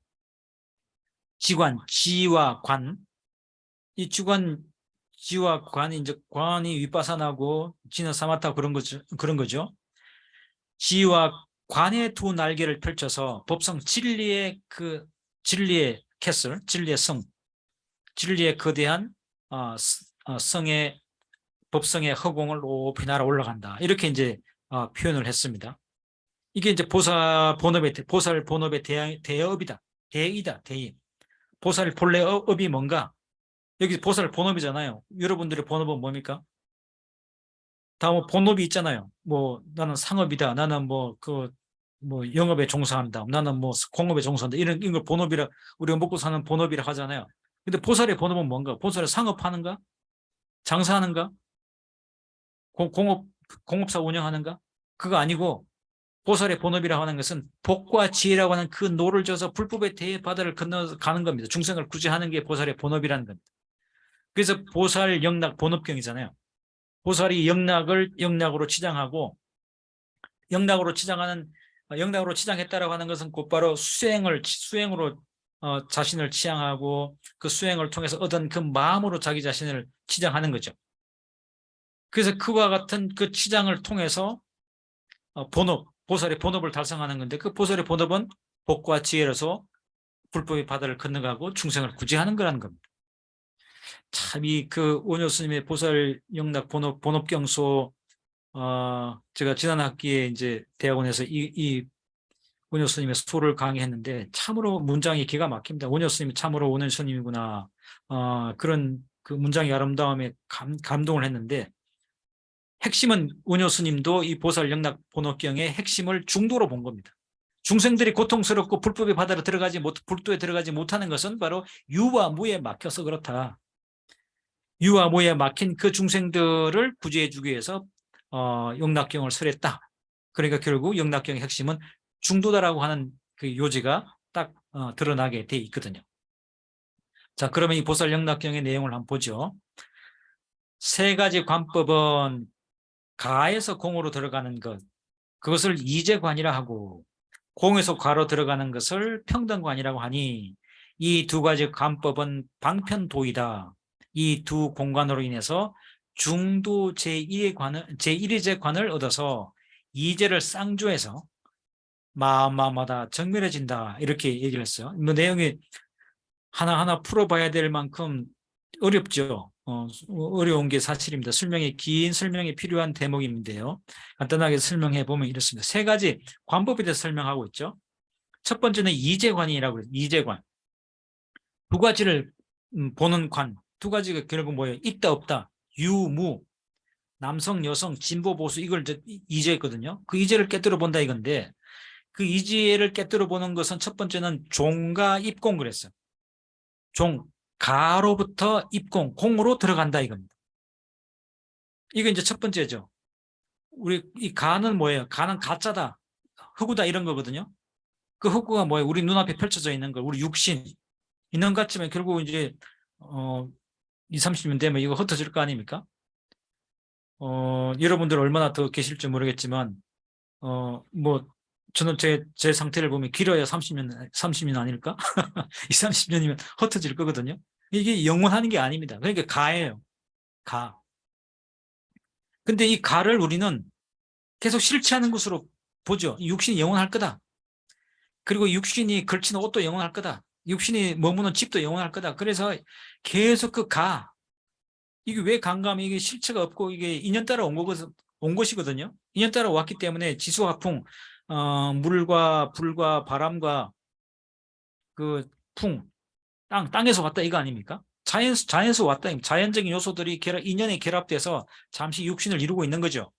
A: 지관, 지와 관, 이 지와 관이 이제 관이 윗바사나고 지는 사마타 그런 거죠. 지와 관의 두 날개를 펼쳐서 법성 진리의 캐슬, 진리의 성, 진리의 거대한 성의 법성의 허공을 높이 날아 올라간다. 이렇게 이제 표현을 했습니다. 이게 이제 보살 본업의 대업이다. 대의다. 대의. 보살 본래 업이 뭔가? 여기 보살 본업이잖아요. 여러분들의 본업은 뭡니까? 다 뭐 본업이 있잖아요. 뭐 나는 상업이다. 나는 뭐 영업에 종사한다. 나는 뭐 공업에 종사한다. 이런 걸 본업이라, 우리가 먹고 사는 본업이라 하잖아요. 근데 보살의 본업은 뭔가? 보살의 상업하는가? 장사하는가? 공업사 운영하는가? 그거 아니고, 보살의 본업이라고 하는 것은 복과 지혜라고 하는 그 노를 져서 불법의 대바다를 건너가는 겁니다. 중생을 구제하는 게 보살의 본업이라는 겁니다. 그래서 보살 영락 본업경이잖아요. 보살이 영락으로 치장하고, 영락으로 치장했다라고 하는 것은 곧바로 수행으로 자신을 치양하고, 그 수행을 통해서 얻은 그 마음으로 자기 자신을 치장하는 거죠. 그래서 그와 같은 그 치장을 통해서 보살의 본업을 달성하는 건데, 그 보살의 본업은 복과 지혜로서 불법의 바다를 건너가고 중생을 구제하는 거라는 겁니다. 참 그 원효 스님의 보살 영락 본업경소, 제가 지난 학기에 이제 대학원에서 이 원효 스님의 소를 강의했는데, 참으로 문장이 기가 막힙니다. 원효 스님이 참으로 원효 스님이구나. 그런 그 문장의 아름다움에 감동을 했는데, 핵심은 원효 스님도 이 보살 영락 본업경의 핵심을 중도로 본 겁니다. 중생들이 고통스럽고 불법의 바다로 불도에 들어가지 못하는 것은 바로 유와 무에 막혀서 그렇다. 유와 무에 막힌 그 중생들을 구제해 주기 위해서 영락경을 설했다. 그러니까 결국 영락경의 핵심은 중도다라고 하는 그 요지가 딱 드러나게 돼 있거든요. 자, 그러면 이 보살 영락경의 내용을 한번 보죠. 세 가지 관법은 가에서 공으로 들어가는 것, 그것을 이제관이라 하고, 공에서 과로 들어가는 것을 평등관이라고 하니, 이 두 가지 관법은 방편도이다. 이 두 공관으로 인해서 중도 제1의 관을 얻어서 이제를 쌍조해서 마음마다 정밀해진다. 이렇게 얘기를 했어요. 뭐 내용이 하나하나 풀어봐야 될 만큼 어렵죠. 어려운 게 사실입니다. 긴 설명이 필요한 대목인데요. 간단하게 설명해 보면 이렇습니다. 세 가지 관법에 대해서 설명하고 있죠. 첫 번째는 이제관이라고 해요. 이제관. 두 가지를 보는 관. 두 가지가 결국 뭐예요? 있다 없다. 유무. 남성, 여성, 진보, 보수 이걸 이제거든요. 그 이제를 깨뜨려 본다 이건데 그 이제를 깨뜨려 보는 것은 첫 번째는 종과 입공 그랬어요. 종, 가로부터 입공, 공으로 들어간다 이겁니다. 이게 이제 첫 번째죠. 우리 이 가는 뭐예요? 가는 가짜다, 흑우다 이런 거거든요. 그 흑우가 뭐예요? 우리 눈앞에 펼쳐져 있는 거, 우리 육신 있는 것 같지만 결국 이제 20, 30년 되면 이거 흩어질 거 아닙니까? 여러분들 얼마나 더 계실지 모르겠지만 뭐 저는 제 상태를 보면 길어야 30년 아닐까? 20, 30년이면 흩어질 거거든요. 이게 영원하는 게 아닙니다. 그러니까 가예요. 가. 근데 이 가를 우리는 계속 실체하는 것으로 보죠. 육신이 영원할 거다. 그리고 육신이 걸치는 옷도 영원할 거다. 육신이 머무는 집도 영원할 거다. 그래서 계속 그 가. 이게 왜 간가하면 이게 실체가 없고 이게 인연 따라 온 것이거든요. 인연 따라 왔기 때문에 지수화풍, 물과 불과 바람과 그 풍, 땅에서 왔다 이거 아닙니까? 자연에서 왔다. 자연적인 요소들이 인연에 결합돼서 잠시 육신을 이루고 있는 거죠.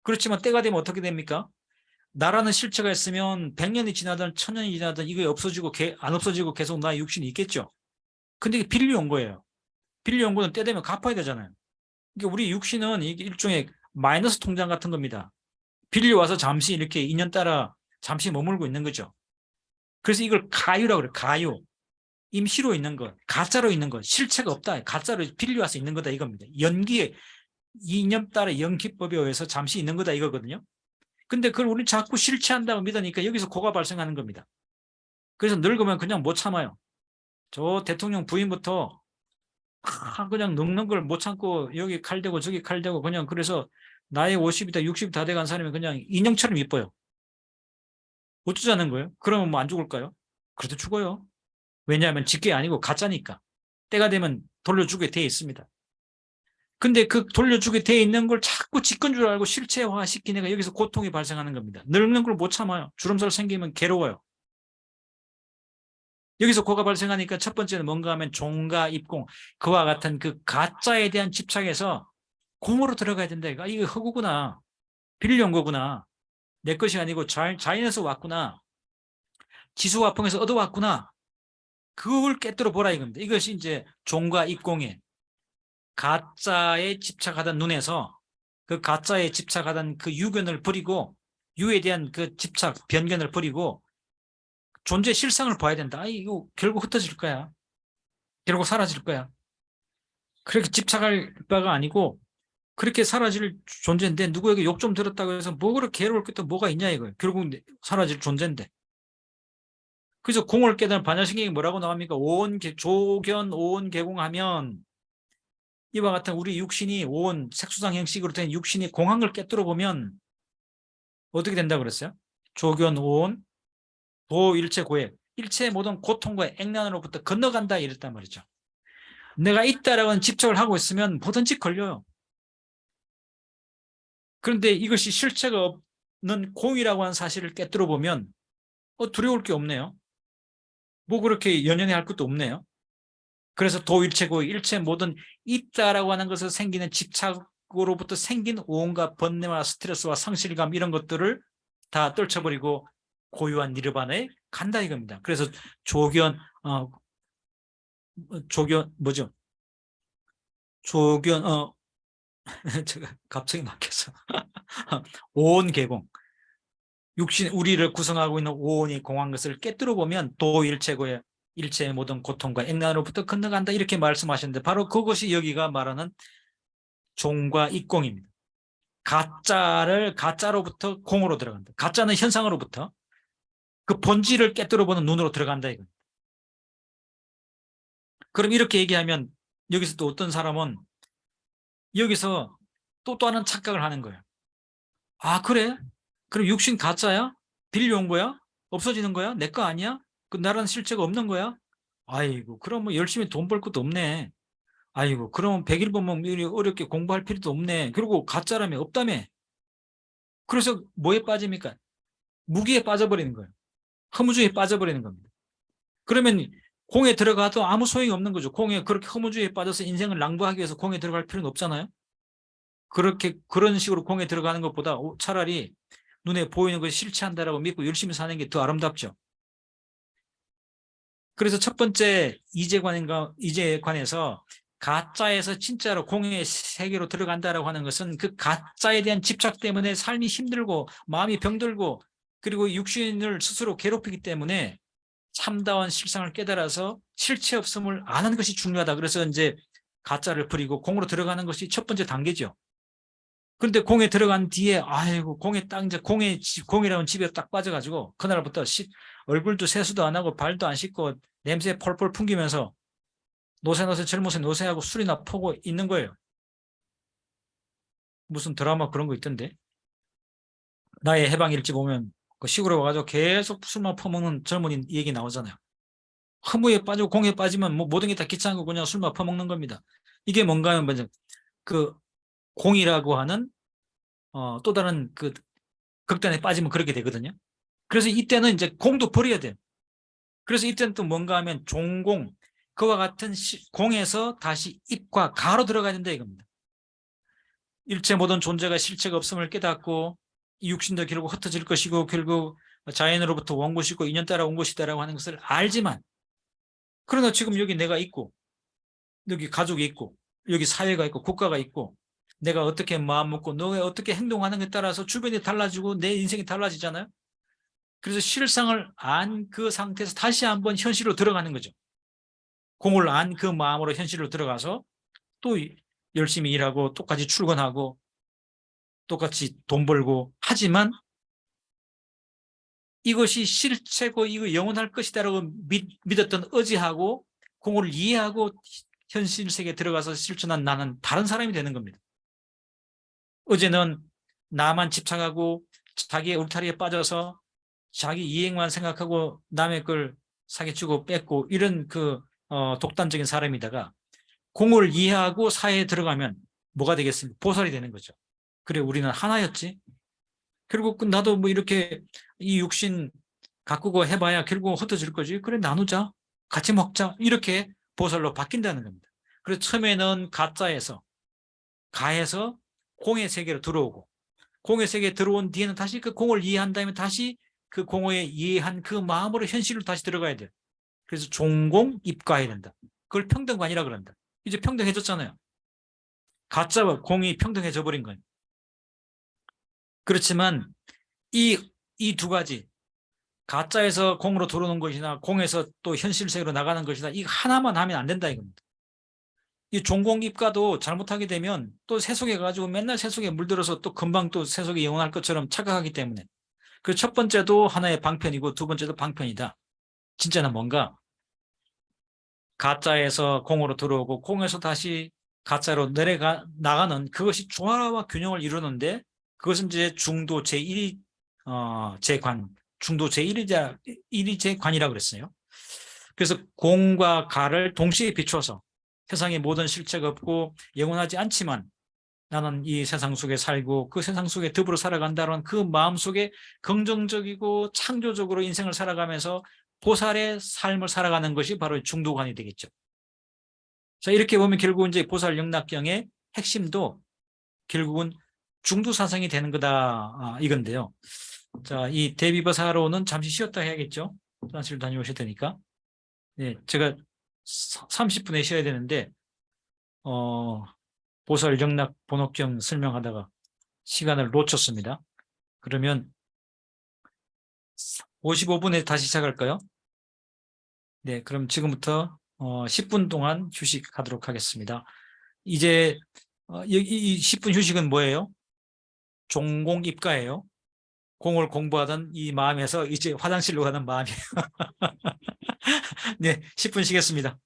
A: 그렇지만 때가 되면 어떻게 됩니까? 나라는 실체가 있으면 100년이 지나든 1000년이 지나든 이게 없어지고 안 없어지고 계속 나의 육신이 있겠죠. 근데 이게 빌려온 거예요. 빌려온 거는 때 되면 갚아야 되잖아요. 그러니까 우리 육신은 이게 일종의 마이너스 통장 같은 겁니다. 빌려와서 잠시 이렇게 인연 따라 잠시 머물고 있는 거죠. 그래서 이걸 가유라고 그래요. 가유. 임시로 있는 것, 가짜로 있는 것, 실체가 없다. 가짜로 빌려와서 있는 거다 이겁니다. 연기에 이념 따라 연기법에 의해서 잠시 있는 거다 이거거든요. 근데 그걸 우리 자꾸 실체한다고 믿으니까 여기서 고가 발생하는 겁니다. 그래서 늙으면 그냥 못 참아요. 저 대통령 부인부터 그냥 늙는 걸 못 참고 여기 칼 대고 저기 칼 대고 그냥 그래서 나이 50이다 60 다 돼간 사람이 그냥 인형처럼 이뻐요. 어쩌자는 거예요? 그러면 뭐 안 죽을까요? 그래도 죽어요. 왜냐하면 직계 아니고 가짜니까. 때가 되면 돌려주게 돼 있습니다. 근데 그 돌려주게 돼 있는 걸 자꾸 직건 줄 알고 실체화 시키니까 여기서 고통이 발생하는 겁니다. 늙는 걸 못 참아요. 주름살 생기면 괴로워요. 여기서 고가 발생하니까 첫 번째는 뭔가 하면 종가 입공, 그와 같은 그 가짜에 대한 집착에서 공으로 들어가야 된다. 이거 허구구나. 빌려온 거구나. 내 것이 아니고 자연에서 왔구나. 지수화풍에서 얻어왔구나. 그걸 깨뜨려 보라 이겁니다. 이것이 이제 종과 입공의 가짜에 집착하던 눈에서 그 가짜에 집착하던 그 유견을 버리고 유에 대한 그 집착, 변견을 버리고 존재 실상을 봐야 된다. 이거 결국 흩어질 거야. 결국 사라질 거야. 그렇게 집착할 바가 아니고 그렇게 사라질 존재인데 누구에게 욕 좀 들었다고 해서 뭐 그렇게 괴로울 것도 뭐가 있냐 이거예요. 결국 사라질 존재인데. 그래서 공을 깨달은 반야신경이 뭐라고 나옵니까? 조견 오온 개공하면 이와 같은 우리 육신이 오온 색수상 형식으로 된 육신이 공한 걸 깨뜨려 보면 어떻게 된다고 그랬어요? 조견 오온 도일체 고액, 일체의 모든 고통과 액난으로부터 건너간다 이랬단 말이죠. 내가 있다라고 하는 집착을 하고 있으면 뭐든지 걸려요. 그런데 이것이 실체가 없는 공이라고 하는 사실을 깨뜨려 보면 두려울 게 없네요. 뭐 그렇게 연연해 할 것도 없네요. 그래서 도일체고 일체 모든 있다라고 하는 것을 생기는 집착으로부터 생긴 온갖 번뇌와 스트레스와 상실감 이런 것들을 다 떨쳐버리고 고유한 니르바나에 간다 이겁니다. 그래서 조견 뭐죠? 조견 제가 갑자기 막혀서 오온 개공. 육신 우리를 구성하고 있는 오온이 공한 것을 깨뜨려 보면 도일체고의 일체의 모든 고통과 액난으로부터 건너간다 이렇게 말씀하셨는데 바로 그것이 여기가 말하는 종과 입공입니다. 가짜로부터 공으로 들어간다. 가짜는 현상으로부터 그 본질을 깨뜨려 보는 눈으로 들어간다 이거. 그럼 이렇게 얘기하면 여기서 또 어떤 사람은 여기서 또 다른 착각을 하는 거예요. 아 그래? 그럼 육신 가짜야? 빌려온 거야? 없어지는 거야? 내 거 아니야? 그 나라는 실체가 없는 거야? 아이고 그럼 뭐 열심히 돈 벌 것도 없네. 아이고 그럼 100일번만 어렵게 공부할 필요도 없네. 그리고 가짜라며 없다며. 그래서 뭐에 빠집니까? 무기에 빠져버리는 거예요. 허무주의에 빠져버리는 겁니다. 그러면 공에 들어가도 아무 소용이 없는 거죠. 공에 그렇게 허무주의에 빠져서 인생을 낭비하기 위해서 공에 들어갈 필요는 없잖아요. 그런 식으로 공에 들어가는 것보다 차라리 눈에 보이는 것이 실체한다라고 믿고 열심히 사는 게 더 아름답죠. 그래서 첫 번째 이제관에서 가짜에서 진짜로 공의 세계로 들어간다라고 하는 것은 그 가짜에 대한 집착 때문에 삶이 힘들고 마음이 병들고 그리고 육신을 스스로 괴롭히기 때문에 참다운 실상을 깨달아서 실체 없음을 아는 것이 중요하다. 그래서 이제 가짜를 버리고 공으로 들어가는 것이 첫 번째 단계죠. 그런데 공에 들어간 뒤에 아이고 공에 딱 이제 공이라는 집에 딱 빠져가지고 그날부터 얼굴도 세수도 안 하고 발도 안 씻고 냄새 펄펄 풍기면서 노새노새 젊어서 노새하고 술이나 퍼고 있는 거예요. 무슨 드라마 그런 거 있던데. 나의 해방일지 보면 그 시골에 와가지고 계속 술만 퍼먹는 젊은이 얘기 나오잖아요. 허무에 빠지고 공에 빠지면 뭐 모든 게 다 귀찮고 그냥 술만 퍼먹는 겁니다. 이게 뭔가 하면 그 공이라고 하는 또 다른 그 극단에 빠지면 그렇게 되거든요. 그래서 이때는 이제 공도 버려야 돼요. 그래서 이때는 또 뭔가 하면 종공, 그와 같은 공에서 다시 입과 가로 들어가야 된다 이겁니다. 일체 모든 존재가 실체가 없음을 깨닫고 이 육신도 결국 흩어질 것이고 결국 자연으로부터 온 것이고 인연 따라 온 것이다라고 하는 것을 알지만 그러나 지금 여기 내가 있고 여기 가족이 있고 여기 사회가 있고 국가가 있고 내가 어떻게 마음 먹고 너가 어떻게 행동하는 것에 따라서 주변이 달라지고 내 인생이 달라지잖아요. 그래서 실상을 안 그 상태에서 다시 한번 현실로 들어가는 거죠. 공을 안 그 마음으로 현실로 들어가서 또 열심히 일하고 똑같이 출근하고 똑같이 돈 벌고 하지만 이것이 실체고 이거 영원할 것이다라고 믿었던 의지하고 공을 이해하고 현실 세계에 들어가서 실천한 나는 다른 사람이 되는 겁니다. 어제는 나만 집착하고 자기의 울타리에 빠져서 자기 이익만 생각하고 남의 걸 사기치고 뺏고 이런 독단적인 사람이다가 공을 이해하고 사회에 들어가면 뭐가 되겠습니까? 보살이 되는 거죠. 그래 우리는 하나였지. 결국 나도 뭐 이렇게 이 육신 가꾸고 해봐야 결국 흩어질 거지. 그래 나누자. 같이 먹자. 이렇게 보살로 바뀐다는 겁니다. 그래서 처음에는 가짜에서 가에서 공의 세계로 들어오고 공의 세계에 들어온 뒤에는 다시 그 공을 이해한 다음에 다시 그 공을 이해한 그 마음으로 현실로 다시 들어가야 돼요. 그래서 종공 입가해야 된다. 그걸 평등관이라 그런다. 이제 평등해졌잖아요. 가짜와 공이 평등해져 버린 거예요. 그렇지만 이 두 가지 가짜에서 공으로 들어오는 것이나 공에서 또 현실 세계로 나가는 것이나 이 하나만 하면 안 된다 이겁니다. 이 종공입가도 잘못하게 되면 또 세속에 가지고 맨날 세속에 물들어서 또 금방 또 세속에 영원할 것처럼 착각하기 때문에 그 첫 번째도 하나의 방편이고 두 번째도 방편이다. 진짜는 뭔가 가짜에서 공으로 들어오고 공에서 다시 가짜로 나가는 그것이 조화와 균형을 이루는데 그것은 이제 중도 제1위 재관, 중도 제1위 재관이라고 그랬어요. 그래서 공과 가를 동시에 비춰서 세상에 모든 실체가 없고 영원하지 않지만 나는 이 세상 속에 살고 그 세상 속에 더불어 살아간다는 그 마음 속에 긍정적이고 창조적으로 인생을 살아가면서 보살의 삶을 살아가는 것이 바로 중도관이 되겠죠. 자, 이렇게 보면 결국 이제 보살 영락경의 핵심도 결국은 중도사상이 되는 거다 이건데요. 자, 이 대비보살로는 잠시 쉬었다 해야겠죠. 화장실 다녀오실 테니까. 네, 제가 30분에 쉬어야 되는데 보살 영락 본옥경 설명하다가 시간을 놓쳤습니다. 그러면 55분에 다시 시작할까요? 네, 그럼 지금부터 10분 동안 휴식하도록 하겠습니다. 이제 이 10분 휴식은 뭐예요? 종공 입가예요. 공을 공부하던 이 마음에서 이제 화장실로 가는 마음이에요. 네, 10분 쉬겠습니다.